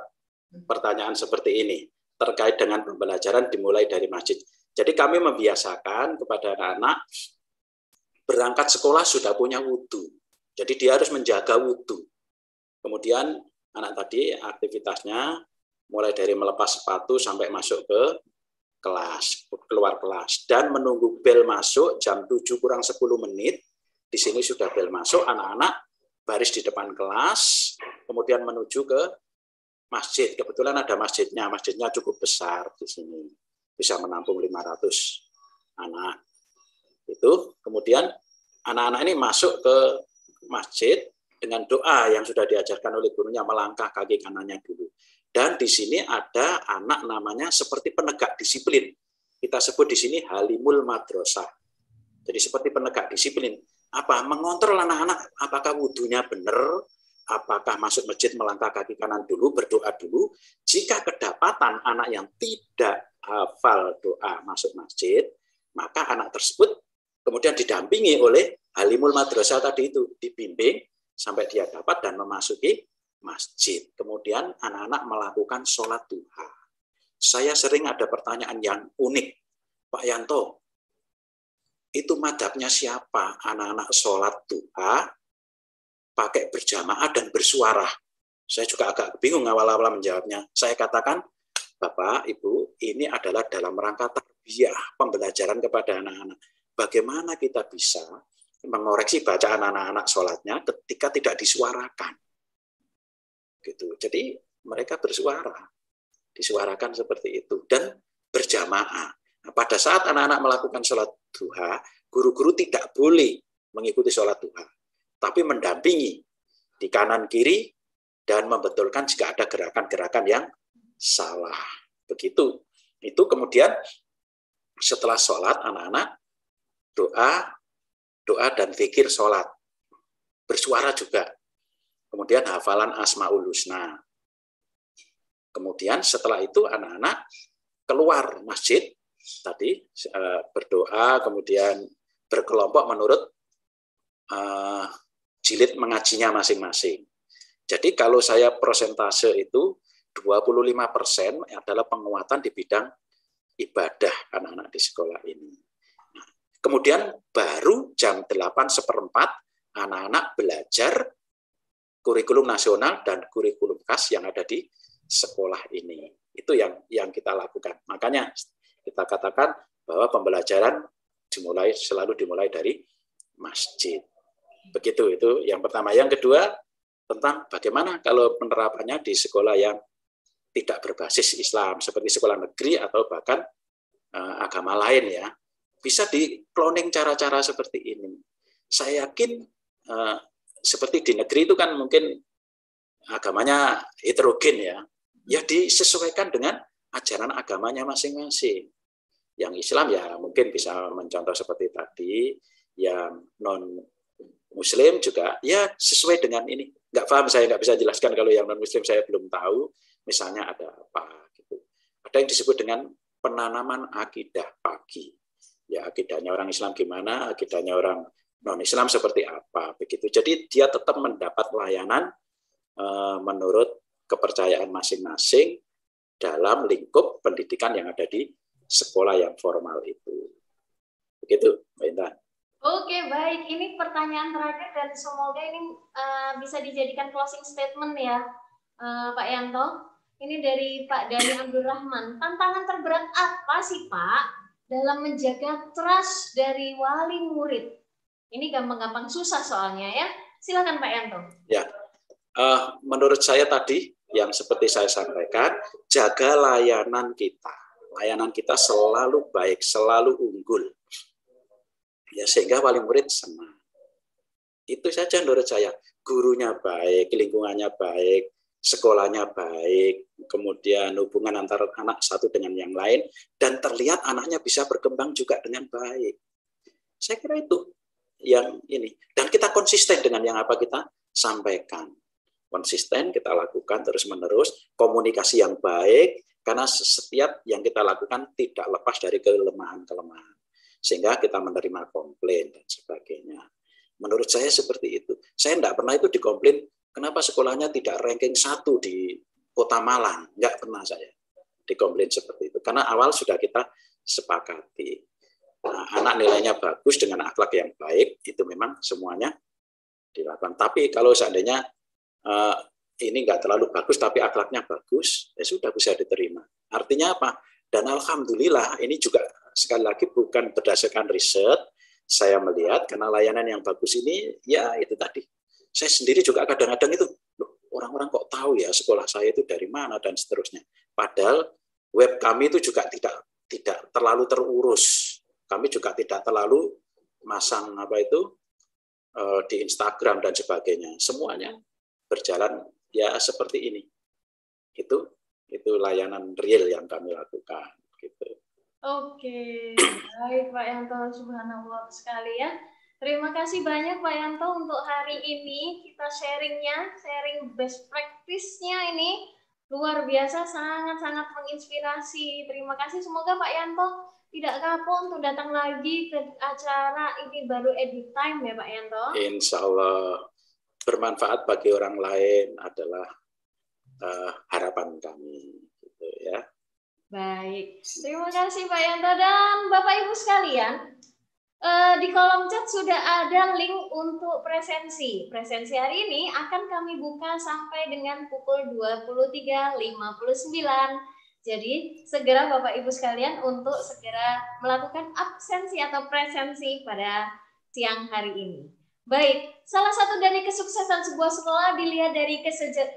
pertanyaan seperti ini terkait dengan pembelajaran dimulai dari masjid. Jadi kami membiasakan kepada anak-anak berangkat sekolah sudah punya wudhu. Jadi dia harus menjaga wudhu. Kemudian anak tadi aktivitasnya mulai dari melepas sepatu sampai masuk ke kelas, keluar kelas, dan menunggu bel masuk jam 7 kurang 10 menit. Di sini sudah bel masuk, anak-anak baris di depan kelas, kemudian menuju ke masjid. Kebetulan ada masjidnya, masjidnya cukup besar di sini, bisa menampung 500 anak. Itu kemudian anak-anak ini masuk ke masjid dengan doa yang sudah diajarkan oleh gurunya, melangkah kaki kanannya dulu. Dan di sini ada anak namanya seperti penegak disiplin. Kita sebut di sini halimul madrasah. Jadi seperti penegak disiplin. Apa? Mengontrol anak-anak apakah wudhunya benar, apakah masuk masjid melangkah kaki kanan dulu, berdoa dulu. Jika kedapatan anak yang tidak hafal doa masuk masjid, maka anak tersebut kemudian didampingi oleh halimul madrasah tadi itu, dibimbing sampai dia dapat dan memasuki masjid. Kemudian anak-anak melakukan sholat duha. Saya sering ada pertanyaan yang unik, Pak Yanto, itu madhabnya siapa? Anak-anak sholat duha pakai berjamaah dan bersuara. Saya juga agak bingung awal-awal menjawabnya. Saya katakan, Bapak, Ibu, ini adalah dalam rangka tarbiyah, pembelajaran kepada anak-anak. Bagaimana kita bisa mengoreksi bacaan anak-anak sholatnya ketika tidak disuarakan. Gitu. Jadi mereka disuarakan seperti itu dan berjamaah. Nah, pada saat anak-anak melakukan sholat duha, guru-guru tidak boleh mengikuti sholat duha, tapi mendampingi di kanan kiri dan membetulkan jika ada gerakan-gerakan yang salah. Begitu. Itu kemudian setelah sholat anak-anak doa dan zikir sholat, bersuara juga. Kemudian hafalan Asmaul Husna. Kemudian setelah itu anak-anak keluar masjid, tadi berdoa, kemudian berkelompok menurut jilid mengajinya masing-masing. Jadi kalau saya persentase itu 25% adalah penguatan di bidang ibadah anak-anak di sekolah ini. Nah, kemudian baru jam 8:15 anak-anak belajar kurikulum nasional dan kurikulum khas yang ada di sekolah ini. Itu yang kita lakukan. Makanya kita katakan bahwa pembelajaran selalu dimulai dari masjid. Begitu, itu yang pertama. Yang kedua, tentang bagaimana kalau penerapannya di sekolah yang tidak berbasis Islam, seperti sekolah negeri atau bahkan agama lain ya. Bisa di-cloning cara-cara seperti ini. Saya yakin seperti di negeri itu kan mungkin agamanya heterogen ya. Ya disesuaikan dengan ajaran agamanya masing-masing. Yang Islam ya mungkin bisa mencontoh seperti tadi, yang non-Muslim juga ya sesuai dengan ini. Nggak paham, saya nggak bisa jelaskan kalau yang non-Muslim saya belum tahu, misalnya ada apa gitu. Ada yang disebut dengan penanaman akidah pagi. Ya akidahnya orang Islam gimana, akidahnya orang non-Islam seperti apa, begitu. Jadi dia tetap mendapat layanan menurut kepercayaan masing-masing dalam lingkup pendidikan yang ada di sekolah yang formal itu. Begitu, Mbak Intan. Oke, baik. Ini pertanyaan terakhir dan semoga ini bisa dijadikan closing statement ya, Pak Yanto. Ini dari Pak Dani Abdul Rahman. Tantangan terberat apa sih, Pak, dalam menjaga trust dari wali murid? Ini gampang-gampang susah soalnya ya. Silakan Pak Yanto. Ya, menurut saya tadi yang seperti saya sampaikan, jaga layanan kita. Layanan kita selalu baik, selalu unggul. Ya, sehingga wali murid senang. Itu saja menurut saya. Gurunya baik, lingkungannya baik, sekolahnya baik, kemudian hubungan antara anak satu dengan yang lain, dan terlihat anaknya bisa berkembang juga dengan baik. Saya kira itu yang ini. Dan kita konsisten dengan yang apa kita sampaikan. Konsisten kita lakukan terus-menerus, komunikasi yang baik, karena setiap yang kita lakukan tidak lepas dari kelemahan-kelemahan. Sehingga kita menerima komplain dan sebagainya. Menurut saya seperti itu. Saya tidak pernah itu dikomplain, kenapa sekolahnya tidak ranking 1 di Kota Malang. Enggak pernah saya dikomplain seperti itu. Karena awal sudah kita sepakati. Nah, anak nilainya bagus dengan akhlak yang baik, itu memang semuanya dilakukan. Tapi kalau seandainya ini enggak terlalu bagus, tapi akhlaknya bagus, ya sudah bisa diterima. Artinya apa? Dan alhamdulillah, ini juga sekali lagi bukan berdasarkan riset, saya melihat karena layanan yang bagus ini, ya itu tadi. Saya sendiri juga kadang-kadang itu, orang-orang kok tahu ya sekolah saya itu dari mana dan seterusnya. Padahal web kami itu juga tidak terlalu terurus. Kami juga tidak terlalu masang di Instagram dan sebagainya. Semuanya berjalan ya seperti ini. Itu layanan real yang kami lakukan. Gitu. Oke, baik Pak Yanto, subhanallah sekali ya. Terima kasih banyak Pak Yanto untuk hari ini kita sharing best practice-nya ini luar biasa, sangat-sangat menginspirasi. Terima kasih, semoga Pak Yanto tidak kapok untuk datang lagi ke acara ini baru edit time ya Pak Yanto. Insya Allah bermanfaat bagi orang lain adalah harapan kami, gitu ya. Baik, terima kasih Pak Yanto dan Bapak Ibu sekalian. Di kolom chat sudah ada link untuk presensi. Presensi hari ini akan kami buka sampai dengan pukul 23.59. Jadi segera Bapak Ibu sekalian untuk segera melakukan absensi atau presensi pada siang hari ini. Baik, salah satu dari kesuksesan sebuah sekolah dilihat dari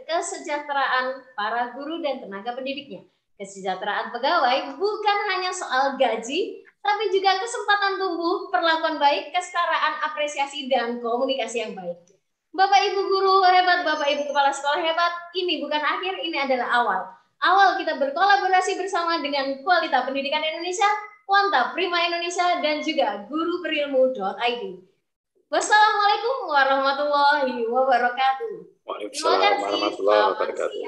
kesejahteraan para guru dan tenaga pendidiknya. Kesejahteraan pegawai bukan hanya soal gaji, tapi juga kesempatan tumbuh, perlakuan baik, kesetaraan, apresiasi, dan komunikasi yang baik. Bapak Ibu guru hebat, Bapak Ibu kepala sekolah hebat, ini bukan akhir, ini adalah awal. Awal kita berkolaborasi bersama dengan Kualitas Pendidikan Indonesia, Kuanta Prima Indonesia, dan juga guruberilmu.id. Wassalamualaikum warahmatullahi wabarakatuh. Waalaikumsalam warahmatullahi wabarakatuh.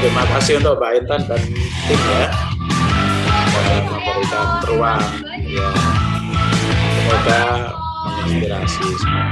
Terima kasih untuk Mbak Intan dan tim ya, memberikan ruang ya, semoga menginspirasi semua.